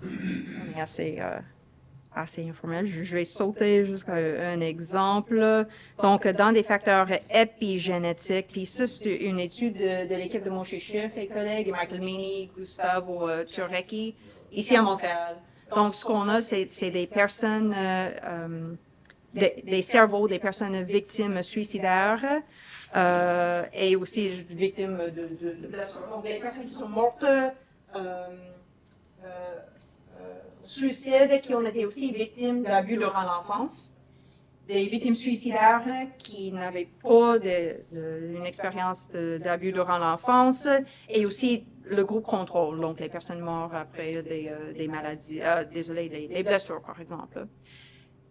[SPEAKER 2] On est assez informel. Je vais sauter jusqu'à un exemple. Donc, dans des facteurs épigénétiques, puis ça, c'est une étude de l'équipe de Moshe Schiff et collègues, Michael Meany, Gustavo Turecki, ici à Montréal. Donc, ce qu'on a, c'est des personnes, des cerveaux, des personnes victimes suicidaires, et aussi victimes de blessures. Donc, des personnes qui sont mortes, suicides, qui ont été aussi victimes d'abus durant l'enfance, des victimes suicidaires qui n'avaient pas une expérience d'abus durant l'enfance, et aussi le groupe contrôle, donc les personnes mortes après des maladies, des blessures, par exemple.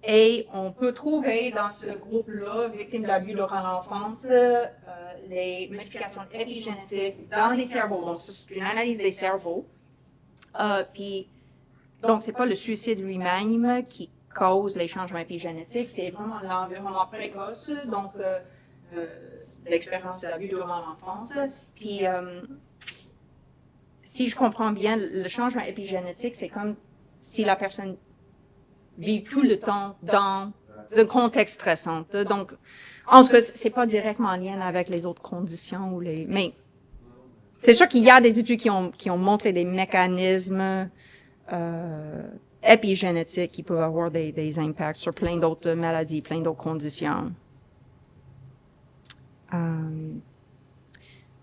[SPEAKER 2] Et on peut trouver dans ce groupe-là, victimes d'abus durant l'enfance, les modifications épigénétiques dans les cerveaux. Donc, c'est une analyse des cerveaux. Puis, donc, c'est pas le suicide lui-même qui cause les changements épigénétiques, c'est vraiment l'environnement précoce, donc l'expérience de l'abus durant l'enfance. Puis, si je comprends bien, le changement épigénétique, c'est comme si la personne vit tout le temps dans un contexte stressant. Donc, c'est pas directement en lien avec les autres conditions mais c'est sûr qu'il y a des études qui ont montré des mécanismes épigénétiques qui peuvent avoir des impacts sur plein d'autres maladies, plein d'autres conditions.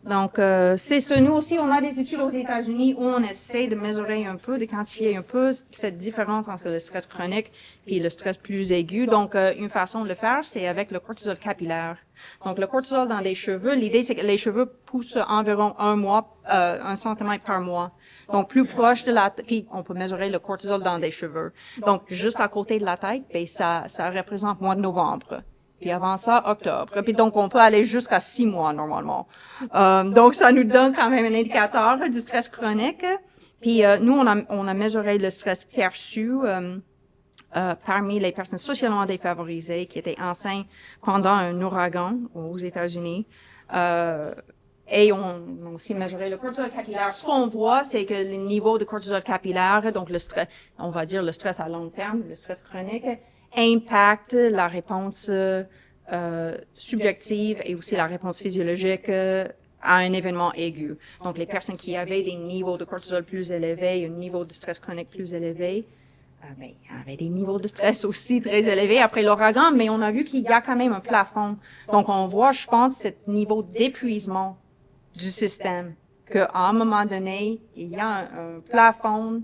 [SPEAKER 2] Donc, c'est ça. Nous aussi, on a des études aux États-Unis où on essaie de mesurer un peu, de quantifier un peu cette différence entre le stress chronique et le stress plus aigu. Donc, une façon de le faire, c'est avec le cortisol capillaire. Donc, le cortisol dans les cheveux, l'idée, c'est que les cheveux poussent environ 1 centimètre par mois. Donc, plus proche de la tête, puis on peut mesurer le cortisol dans des cheveux. Donc, juste à côté de la tête, ben, ça représente mois de novembre. Puis avant ça, octobre. Puis donc, on peut aller jusqu'à 6 mois, normalement. Donc, ça nous donne quand même un indicateur du stress chronique. Puis, nous, on a mesuré le stress perçu parmi les personnes socialement défavorisées qui étaient enceintes pendant un ouragan aux États-Unis. Et on a aussi mesuré le cortisol capillaire. Ce qu'on voit, c'est que le niveau de cortisol capillaire, donc le stress, on va dire le stress à long terme, le stress chronique, impacte la réponse subjective et aussi la réponse physiologique à un événement aigu. Donc, les personnes qui avaient des niveaux de cortisol plus élevés, un niveau de stress chronique plus élevé, avaient des niveaux de stress aussi très élevés après l'ouragan, mais on a vu qu'il y a quand même un plafond. Donc, on voit, je pense, ce niveau d'épuisement du système, qu'à un moment donné, il y a un plafond,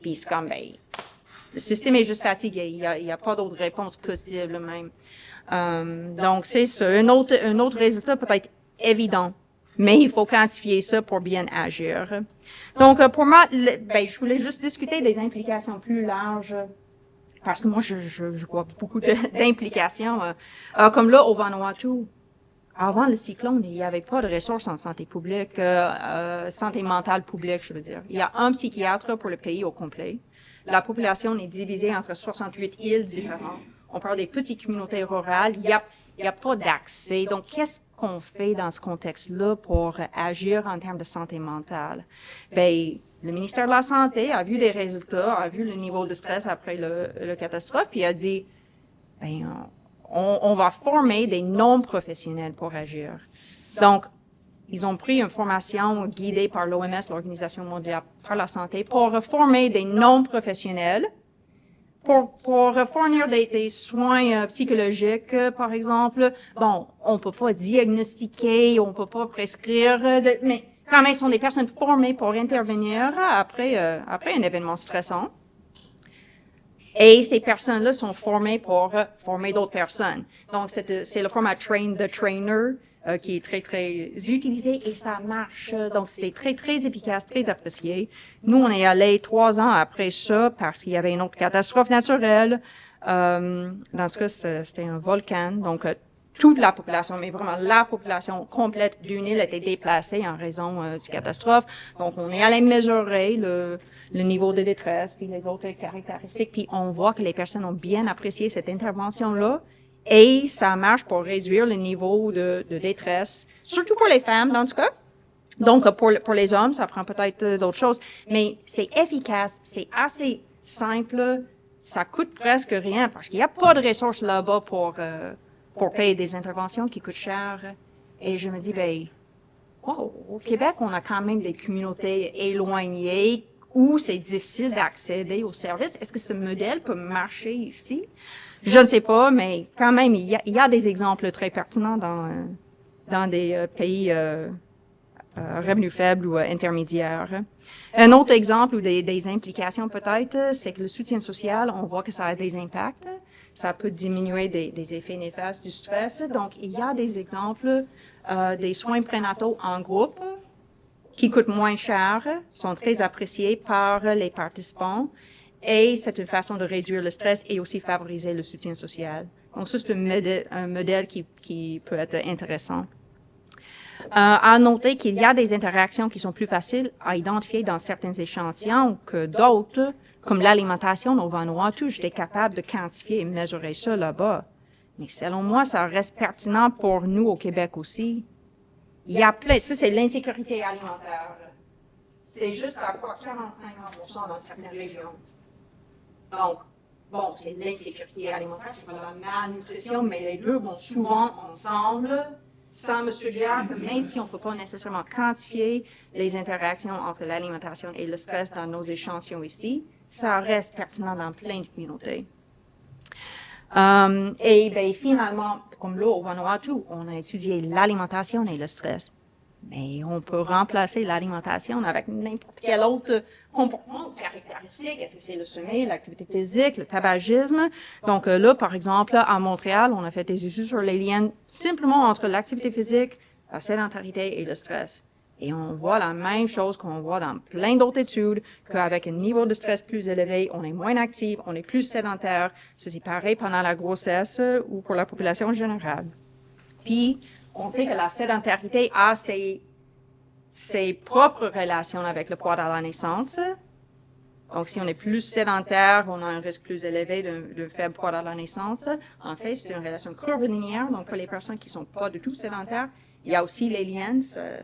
[SPEAKER 2] puis c'est comme, le système est juste fatigué. Il y a pas d'autre réponse possible même. Donc, c'est ça. Un autre résultat peut être évident, mais il faut quantifier ça pour bien agir. Donc, pour moi, je voulais juste discuter des implications plus larges, parce que moi, je vois beaucoup d'implications. Comme là, au Vanuatu, avant le cyclone, il n'y avait pas de ressources en santé publique, santé mentale publique, je veux dire. Il y a un psychiatre pour le pays au complet. La population est divisée entre 68 îles différentes. On parle des petites communautés rurales. Il y a pas d'accès. Donc, qu'est-ce qu'on fait dans ce contexte-là pour agir en termes de santé mentale? Le ministère de la Santé a vu des résultats, a vu le niveau de stress après le catastrophe, puis a dit, on va former des non-professionnels pour agir. Donc, ils ont pris une formation guidée par l'OMS, l'Organisation mondiale pour la santé, pour former des non-professionnels, pour fournir des soins psychologiques, par exemple. Bon, on peut pas diagnostiquer, on peut pas prescrire, mais quand même, ce sont des personnes formées pour intervenir après un événement stressant. Et ces personnes-là sont formées pour former d'autres personnes. Donc, c'est le format Train the Trainer, qui est très, très utilisé et ça marche. Donc, c'était très, très efficace, très apprécié. Nous, on est allé 3 ans après ça parce qu'il y avait une autre catastrophe naturelle. Dans ce cas, c'était un volcan. Donc, toute la population, mais vraiment la population complète d'une île était déplacée en raison du catastrophe. Donc, on est allé mesurer le niveau de détresse, puis les autres caractéristiques, puis on voit que les personnes ont bien apprécié cette intervention-là. Et ça marche pour réduire le niveau de détresse, surtout pour les femmes, dans ce cas. Donc, pour les hommes, ça prend peut-être d'autres choses. Mais c'est efficace, c'est assez simple, ça coûte presque rien parce qu'il n'y a pas de ressources là-bas pour payer des interventions qui coûtent cher. Et je me dis, ben, wow, au Québec, on a quand même des communautés éloignées où c'est difficile d'accéder aux services. Est-ce que ce modèle peut marcher ici? Je ne sais pas, mais quand même, il y a des exemples très pertinents dans des pays revenus faibles ou intermédiaires. Un autre exemple ou des implications peut-être, c'est que le soutien social, on voit que ça a des impacts. Ça peut diminuer des effets néfastes du stress. Donc, il y a des exemples des soins prénataux en groupe qui coûtent moins cher, sont très appréciés par les participants. Et c'est une façon de réduire le stress et aussi favoriser le soutien social. Donc, ça, c'est un modèle qui peut être intéressant. À noter qu'il y a des interactions qui sont plus faciles à identifier dans certains échantillons que d'autres, comme l'alimentation au Vanuatu. J'étais capable de quantifier et mesurer ça là-bas. Mais selon moi, ça reste pertinent pour nous au Québec aussi. Il y a plein, ça c'est l'insécurité alimentaire. C'est juste à quoi 45% dans certaines régions. Donc, bon, c'est l'insécurité alimentaire, c'est pas la malnutrition, mais les deux vont souvent ensemble. Ça me suggère que même si on ne peut pas nécessairement quantifier les interactions entre l'alimentation et le stress dans nos échantillons ici, ça reste pertinent dans plein de communautés. Et ben, finalement, comme là au Vanuatu, on a étudié l'alimentation et le stress. Mais on peut remplacer l'alimentation avec n'importe quel autre comportement ou caractéristique. Est-ce que c'est le sommeil, l'activité physique, le tabagisme? Donc là, par exemple, à Montréal, on a fait des études sur les liens simplement entre l'activité physique, la sédentarité et le stress. Et on voit la même chose qu'on voit dans plein d'autres études, qu'avec un niveau de stress plus élevé, on est moins actif, on est plus sédentaire. C'est pareil pendant la grossesse ou pour la population générale. Puis, on sait que la sédentarité a ses propres relations avec le poids à la naissance. Donc, si on est plus sédentaire, on a un risque plus élevé de faible poids à la naissance. En fait, c'est une relation curvilinéaire. Donc, pour les personnes qui sont pas du tout sédentaires, il y a aussi les liens.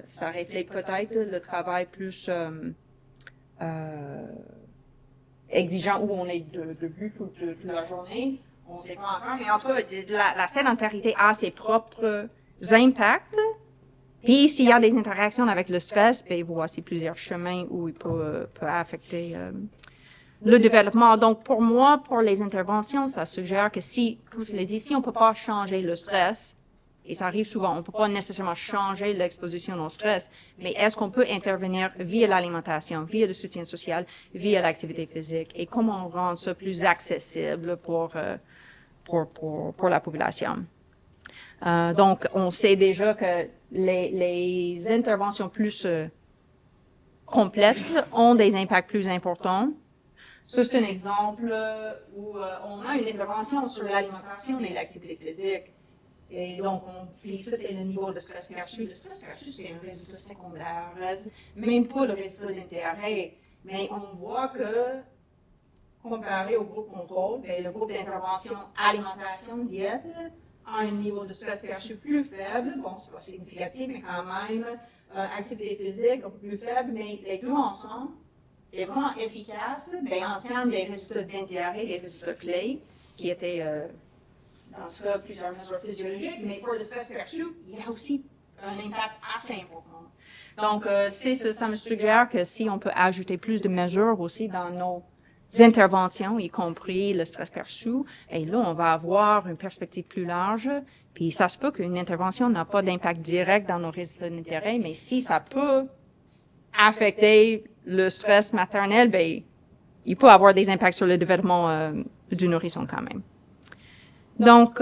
[SPEAKER 2] Ça reflète peut-être le travail plus exigeant où on est debout toute la journée. On ne sait pas encore. Mais en tout cas, la sédentarité a ses propres impacts. Puis, s'il y a des interactions avec le stress, ben, voici plusieurs chemins où il peut affecter le développement. Donc, pour moi, pour les interventions, ça suggère que comme je l'ai dit, si on peut pas changer le stress, et ça arrive souvent, on peut pas nécessairement changer l'exposition au stress, mais est-ce qu'on peut intervenir via l'alimentation, via le soutien social, via l'activité physique, et comment on rend ça plus accessible pour la population? Donc, on sait déjà que les interventions plus complètes ont des impacts plus importants. Ça, c'est un exemple où on a une intervention sur l'alimentation et l'activité physique. Et donc, puis ça, c'est le niveau de stress perçu. Le stress perçu, c'est un résultat secondaire, même pas le résultat d'intérêt. Mais on voit que, comparé au groupe contrôle, le groupe d'intervention alimentation-diète a un niveau de stress perçu plus faible. Bon, c'est pas significatif, mais quand même, activité physique un peu plus faible, mais les deux ensemble, c'est vraiment efficace, en termes des résultats d'intérêt, des résultats clés, qui étaient, dans ce cas, plusieurs mesures physiologiques, mais pour le stress perçu, il y a aussi un impact assez important. Donc, ça me suggère que si on peut ajouter plus de mesures aussi dans nos interventions, y compris le stress perçu, et là, on va avoir une perspective plus large, puis ça se peut qu'une intervention n'a pas d'impact direct dans nos résultats d'intérêt, mais si ça peut affecter le stress maternel, il peut avoir des impacts sur le développement du nourrisson quand même. Donc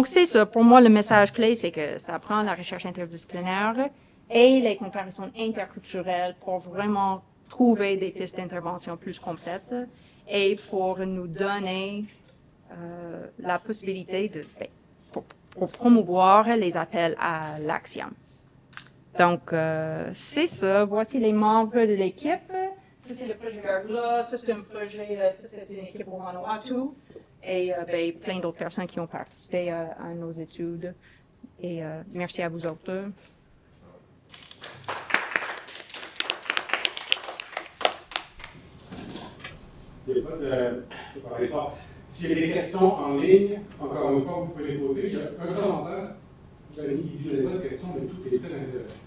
[SPEAKER 2] c'est ça. Pour moi, le message clé, c'est que ça prend la recherche interdisciplinaire et les comparaisons interculturelles pour vraiment trouver des pistes d'intervention plus complètes. et pour nous donner la possibilité pour promouvoir les appels à l'action. Donc, c'est ça. Voici les membres de l'équipe. Ça, c'est le projet Verglas. Ça, c'est un projet, ça, c'est une équipe au Vanuatu. Et plein d'autres personnes qui ont participé à nos études. Et merci à vous autres.
[SPEAKER 1] Il n'y a pas de... Je vais parler fort. S'il y a des questions en ligne, encore une fois, vous pouvez les poser. Il y a un commentaire, j'avais mis qui dit je n'ai pas de questions, mais tout est très intéressant.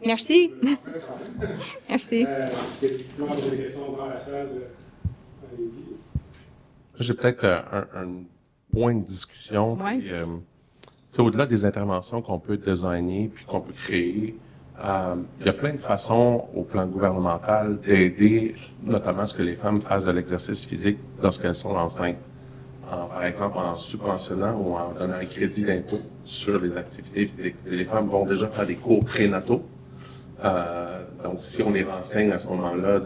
[SPEAKER 2] Merci. Merci.
[SPEAKER 1] Il y a des questions dans la salle. Allez-y.
[SPEAKER 4] J'ai peut-être un point de discussion.
[SPEAKER 2] Ouais.
[SPEAKER 4] Puis, c'est au-delà des interventions qu'on peut designer puis qu'on peut créer. Il y a plein de façons au plan gouvernemental d'aider notamment à ce que les femmes fassent de l'exercice physique lorsqu'elles sont enceintes. Par exemple, en subventionnant ou en donnant un crédit d'impôt sur les activités physiques. Les femmes vont déjà faire des cours prénataux. Donc, si on les renseigne à ce moment-là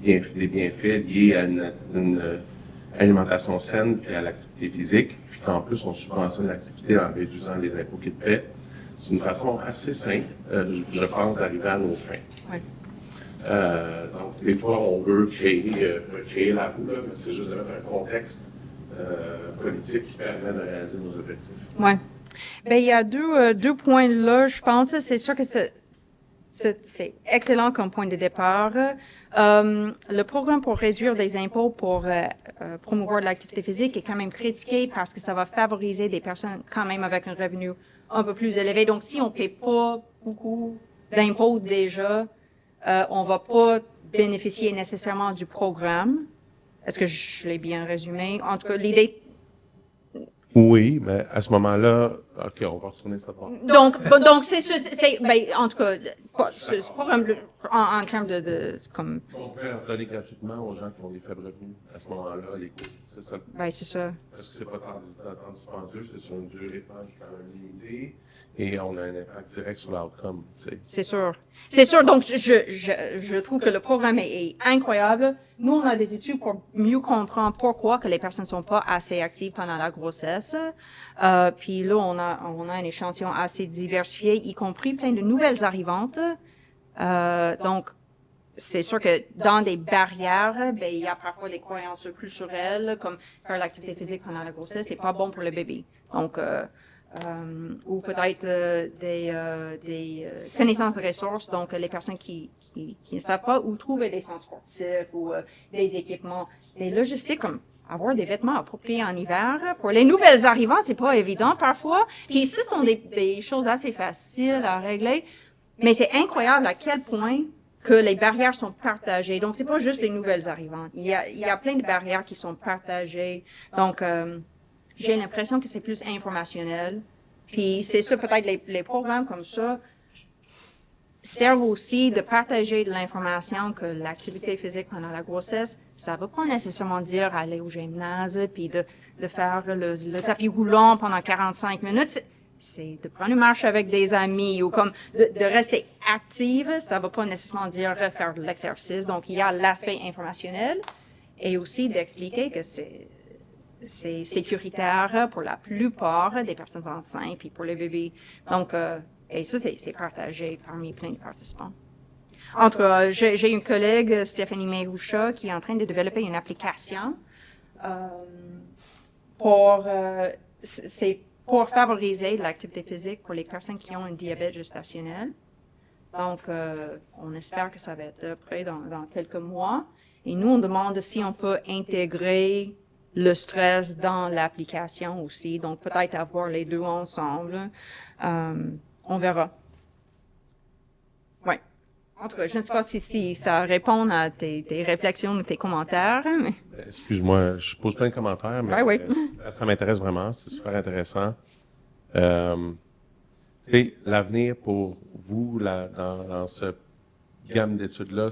[SPEAKER 4] des bienfaits liés à une alimentation saine et à l'activité physique, puis qu'en plus on subventionne l'activité en réduisant les impôts qu'ils paient, c'est une façon assez simple, je pense, d'arriver à nos fins.
[SPEAKER 2] Oui.
[SPEAKER 4] Donc, des fois, on veut créer la roue, là, mais c'est juste de mettre un contexte politique qui permet de réaliser nos objectifs.
[SPEAKER 2] Oui. Ben, il y a deux points là, je pense. C'est sûr que c'est excellent comme point de départ. Le programme pour réduire des impôts pour promouvoir l'activité physique est quand même critiqué parce que ça va favoriser des personnes quand même avec un revenu un peu plus élevé. Donc, si on paie pas beaucoup d'impôts déjà, on va pas bénéficier nécessairement du programme. Est-ce que je l'ai bien résumé? En tout cas, l'idée...
[SPEAKER 4] Oui, mais à ce moment-là, OK, on va retourner ça part.
[SPEAKER 2] Donc, en tout cas, ce programme, en termes de comme...
[SPEAKER 4] On peut en donner gratuitement aux gens qui ont des faibles revenus. À ce moment-là, les coûts, c'est ça.
[SPEAKER 2] Ben, c'est ça.
[SPEAKER 4] Parce que c'est pas tant dispendieux, c'est sur une durée de temps qui est quand même limitée, et on a un impact direct sur l'outcome, tu sais.
[SPEAKER 2] C'est sûr. C'est sûr. Donc, je trouve que le programme est incroyable. Nous, on a des études pour mieux comprendre pourquoi que les personnes sont pas assez actives pendant la grossesse. Puis là, on a un échantillon assez diversifié, y compris plein de nouvelles arrivantes. Donc, c'est sûr que dans des barrières, ben, il y a parfois des croyances culturelles, comme faire l'activité physique pendant la grossesse, c'est pas bon pour le bébé. Donc, ou peut-être des connaissances de ressources, donc les personnes qui ne savent pas où trouver des centres sportifs ou des équipements, des logistiques comme avoir des vêtements appropriés en hiver. Pour les nouvelles arrivants, c'est pas évident parfois. Puis ce sont des choses assez faciles à régler, mais c'est incroyable à quel point que les barrières sont partagées. Donc c'est pas juste les nouvelles arrivantes. Il y a plein de barrières qui sont partagées. Donc j'ai l'impression que c'est plus informationnel. Puis c'est ça, peut-être les programmes comme ça servent aussi de partager de l'information que l'activité physique pendant la grossesse, ça veut pas nécessairement dire aller au gymnase puis de faire le tapis roulant pendant 45 minutes. C'est de prendre une marche avec des amis ou comme de rester active. Ça veut pas nécessairement dire faire de l'exercice. Donc il y a l'aspect informationnel et aussi d'expliquer que c'est sécuritaire pour la plupart des personnes enceintes puis pour les bébés. Donc, et ça, c'est partagé parmi plein de participants. En tout cas, j'ai une collègue, Stéphanie Meroucha, qui est en train de développer une application pour favoriser l'activité physique pour les personnes qui ont un diabète gestationnel. Donc, on espère que ça va être prêt dans quelques mois. Et nous, on demande si on peut intégrer le stress dans l'application aussi. Donc, peut-être avoir les deux ensemble. On verra. Ouais. En tout cas, je ne sais pas si ça répond à tes réflexions ou tes commentaires, mais...
[SPEAKER 4] Excuse-moi, je pose plein de commentaires, mais
[SPEAKER 2] oui.
[SPEAKER 4] Ça m'intéresse vraiment, c'est super intéressant. C'est l'avenir pour vous dans ce gamme d'études-là,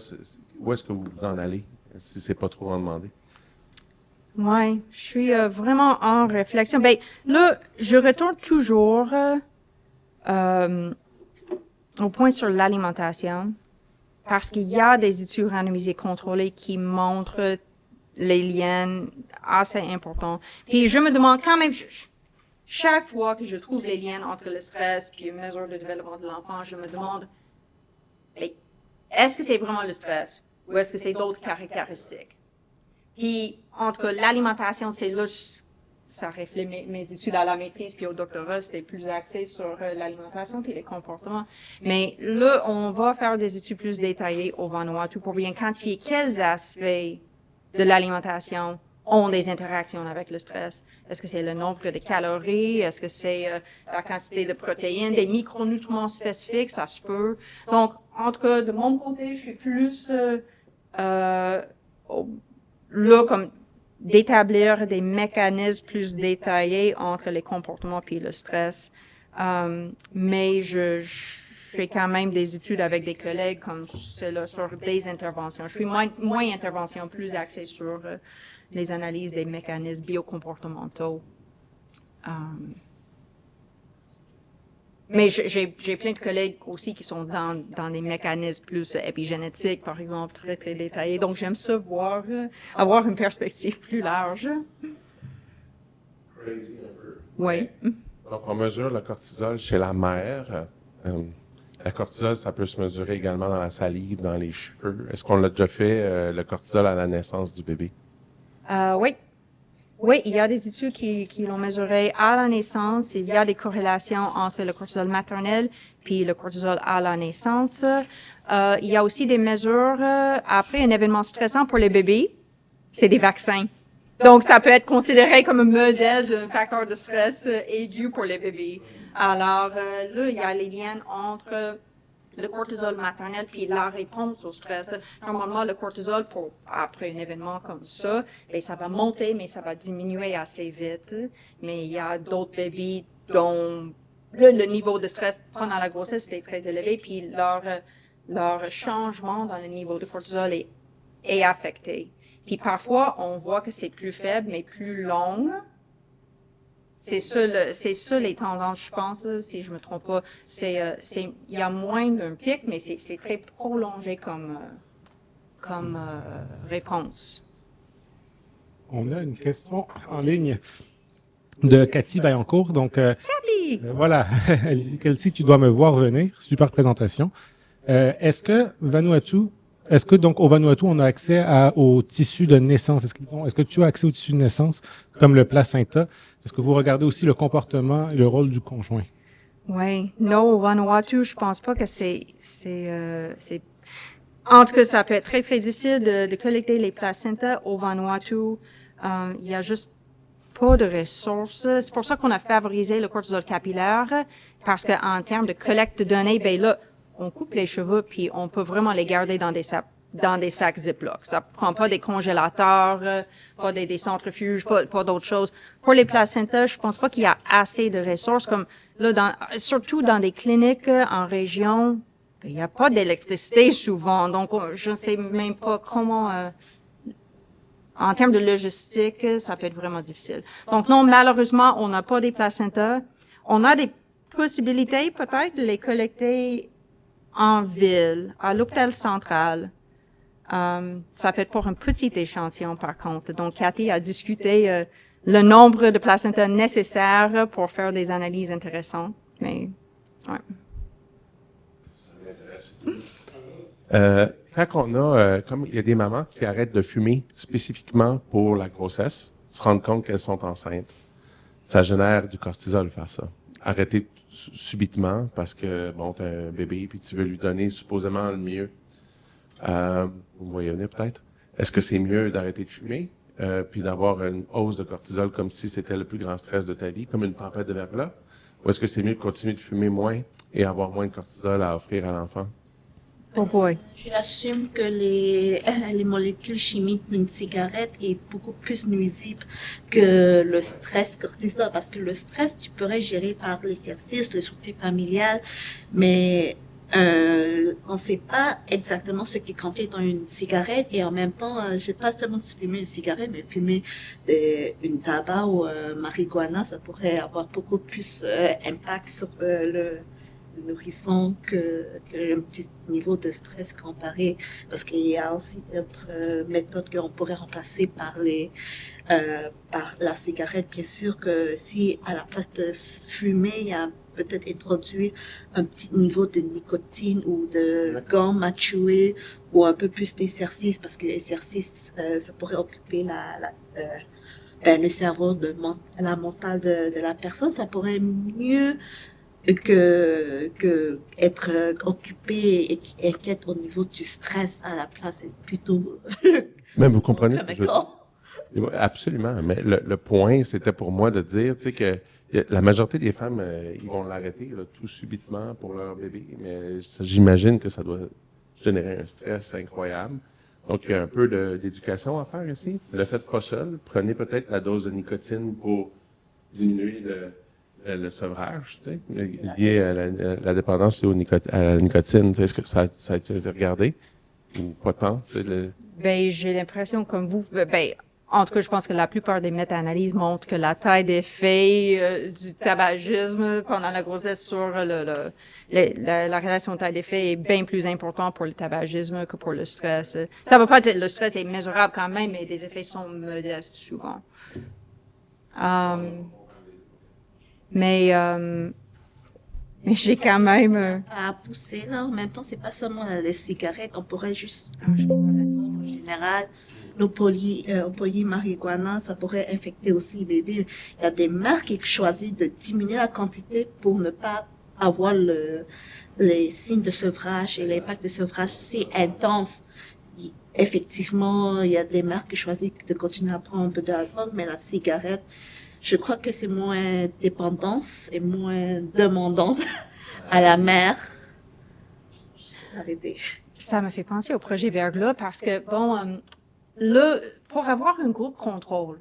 [SPEAKER 4] où est-ce que vous en allez, si c'est pas trop en demander?
[SPEAKER 2] Ouais, je suis vraiment en réflexion. Ben là, je retourne toujours au point sur l'alimentation parce qu'il y a des études randomisées contrôlées qui montrent les liens assez importants. Puis je me demande quand même, chaque fois que je trouve les liens entre le stress et une mesure de développement de l'enfant, je me demande, est-ce que c'est vraiment le stress ou est-ce que c'est d'autres caractéristiques? Puis entre l'alimentation, c'est là, ça reflète mes études à la maîtrise puis au doctorat, c'était plus axé sur l'alimentation puis les comportements. Mais là, on va faire des études plus détaillées au Vanuatu pour bien quantifier quels aspects de l'alimentation ont des interactions avec le stress. Est-ce que c'est le nombre de calories? Est-ce que c'est la quantité de protéines, des micronutriments spécifiques? Ça se peut. Donc, en tout cas, de mon côté, je suis plus là comme d'établir des mécanismes plus détaillés entre les comportements puis le stress. Mais je fais quand même des études avec des collègues comme celle-là sur des interventions. Je suis moins intervention, plus axée sur les analyses des mécanismes biocomportementaux. Mais j'ai plein de collègues aussi qui sont dans des mécanismes plus épigénétiques, par exemple, très, très détaillés. Donc, j'aime ça avoir une perspective plus large.
[SPEAKER 3] Crazy un peu.
[SPEAKER 2] Oui.
[SPEAKER 4] Donc, on mesure le cortisol chez la mère. Le cortisol, ça peut se mesurer également dans la salive, dans les cheveux. Est-ce qu'on l'a déjà fait, le cortisol à la naissance du bébé?
[SPEAKER 2] Oui. Oui, il y a des études qui l'ont mesuré à la naissance. Il y a des corrélations entre le cortisol maternel puis le cortisol à la naissance. Il y a aussi des mesures après un événement stressant pour les bébés. C'est des vaccins. Donc, ça peut être considéré comme un modèle d'un facteur de stress aigu pour les bébés. Alors, là, il y a les liens entre le cortisol maternel puis la réponse au stress. Normalement, le cortisol, après un événement comme ça, bien, ça va monter, mais ça va diminuer assez vite. Mais il y a d'autres bébés dont le niveau de stress pendant la grossesse est très élevé, puis leur changement dans le niveau de cortisol est affecté. Puis parfois, on voit que c'est plus faible, mais plus long. C'est ça les tendances, je pense, là, si je me trompe pas. Il y a moins d'un pic, mais c'est très prolongé comme réponse.
[SPEAKER 1] On a une question en ligne de Cathy Vaillancourt. Donc,
[SPEAKER 2] Cathy!
[SPEAKER 1] voilà, elle dit, Kelsey, tu dois me voir venir. Super présentation. Est-ce que donc au Vanuatu, on a accès au tissu de naissance? Est-ce que tu as accès au tissu de naissance comme le placenta? Est-ce que vous regardez aussi le comportement et le rôle du conjoint?
[SPEAKER 2] Oui. Non, au Vanuatu, je pense pas que c'est en tout cas, ça peut être très, très difficile de collecter les placentas au Vanuatu. Il y a juste pas de ressources. C'est pour ça qu'on a favorisé le cortisol capillaire, parce qu'en termes de collecte de données, ben là, on coupe les cheveux puis on peut vraiment les garder dans des sacs Ziploc. Ça prend pas des congélateurs, pas des centrifuges, pas d'autres choses. Pour les placentas, je pense pas qu'il y a assez de ressources comme là surtout dans des cliniques en région. Il n'y a pas d'électricité souvent, donc je ne sais même pas comment. En termes de logistique, ça peut être vraiment difficile. Donc non, malheureusement, on n'a pas des placentas. On a des possibilités peut-être de les collecter en ville, à l'hôpital central. Ça peut être pour un petit échantillon, par contre. Donc, Cathy a discuté le nombre de placentas nécessaires pour faire des analyses intéressantes. Mais, ouais.
[SPEAKER 4] Ça m'intéresse. Quand on a, comme il y a des mamans qui arrêtent de fumer spécifiquement pour la grossesse, se rendent compte qu'elles sont enceintes, ça génère du cortisol faire ça. Arrêter subitement parce que, bon, tu as un bébé puis tu veux lui donner supposément le mieux. Vous me voyez venir peut-être. Est-ce que c'est mieux d'arrêter de fumer puis d'avoir une hausse de cortisol comme si c'était le plus grand stress de ta vie, comme une tempête de verglas? Ou est-ce que c'est mieux de continuer de fumer moins et avoir moins de cortisol à offrir à l'enfant?
[SPEAKER 2] Oh boy.
[SPEAKER 5] J'assume que les molécules chimiques d'une cigarette est beaucoup plus nuisible que le stress cortisol, parce que le stress, tu pourrais gérer par l'exercice, le soutien familial, mais on ne sait pas exactement ce qui contient dans une cigarette, et en même temps, je pas seulement fumer une cigarette, mais fumer une tabac ou marijuana, ça pourrait avoir beaucoup plus impact sur nourrissant qu'un petit niveau de stress comparé, parce qu'il y a aussi d'autres méthodes qu'on pourrait remplacer par la cigarette. Bien sûr que si à la place de fumer, il y a peut-être introduit un petit niveau de nicotine ou de gomme à chewer ou un peu plus d'exercice, parce que l'exercice, ça pourrait occuper le cerveau, la mentale de la personne. Ça pourrait mieux que être occupé et inquiète au niveau du stress à la place, c'est plutôt
[SPEAKER 4] Mais vous comprenez? Absolument. Mais le point, c'était pour moi de dire, tu sais, que la majorité des femmes, ils vont l'arrêter là, tout subitement pour leur bébé, mais j'imagine que ça doit générer un stress incroyable. Donc, il y a un peu d'éducation à faire ici. Ne le faites pas seul. Prenez peut-être la dose de nicotine pour diminuer le sevrage, tu sais, lié à la dépendance à la nicotine. Est-ce que ça a été regardé? Ou pas tant?
[SPEAKER 2] Ben, j'ai l'impression, comme vous, ben, en tout cas, je pense que la plupart des méta-analyses montrent que la taille d'effet du tabagisme pendant la grossesse sur la relation taille-d'effet est bien plus importante pour le tabagisme que pour le stress. Ça veut pas dire que le stress est mesurable quand même, mais les effets sont modestes souvent. Mais j'ai quand même...
[SPEAKER 5] À pousser, là, en même temps, c'est pas seulement les cigarettes, on pourrait juste, en général, le polymarijuana, ça pourrait infecter aussi les bébés. Il y a des mères qui choisissent de diminuer la quantité pour ne pas avoir les signes de sevrage et l'impact de sevrage si intense. Effectivement, il y a des mères qui choisissent de continuer à prendre un peu de la drogue, mais la cigarette, je crois que c'est moins dépendance et moins demandante à la mère. Arrêtez.
[SPEAKER 2] Ça me fait penser au projet Verglas parce que, bon, pour avoir un groupe contrôle,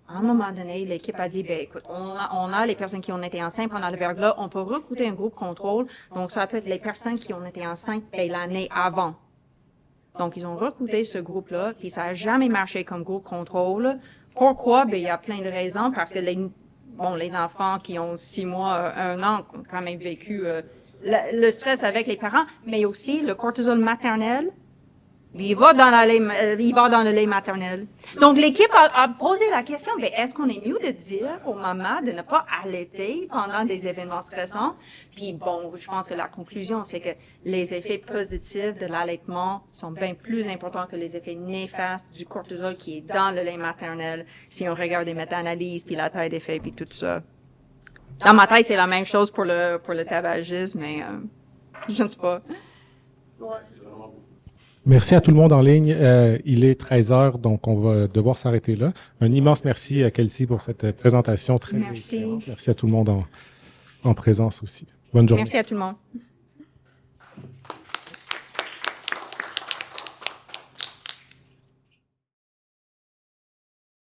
[SPEAKER 2] à un moment donné, l'équipe a dit, ben, écoute, on a les personnes qui ont été enceintes pendant le Verglas, on peut recruter un groupe contrôle. Donc, ça peut être les personnes qui ont été enceintes l'année avant. Donc, ils ont recruté ce groupe-là, puis ça n'a jamais marché comme groupe contrôle. Pourquoi? Ben, il y a plein de raisons, parce que les enfants qui ont 6 mois, 1 an, ont quand même vécu le stress avec les parents, mais aussi le cortisol maternel. Il va dans le lait maternel. Donc, l'équipe a posé la question, ben, est-ce qu'on est mieux de dire aux mamans de ne pas allaiter pendant des événements stressants? Puis, bon, je pense que la conclusion, c'est que les effets positifs de l'allaitement sont bien plus importants que les effets néfastes du cortisol qui est dans le lait maternel, si on regarde les méta-analyses, puis la taille d'effet, puis tout ça. Dans ma tête, c'est la même chose pour le tabagisme, mais je ne sais pas.
[SPEAKER 1] Merci à tout le monde en ligne. Il est 13 heures, donc on va devoir s'arrêter là. Un immense merci à Kelsey pour cette présentation très
[SPEAKER 2] Merci.
[SPEAKER 1] inspirante. Merci à tout le monde en présence aussi. Bonne journée.
[SPEAKER 2] Merci à tout le monde.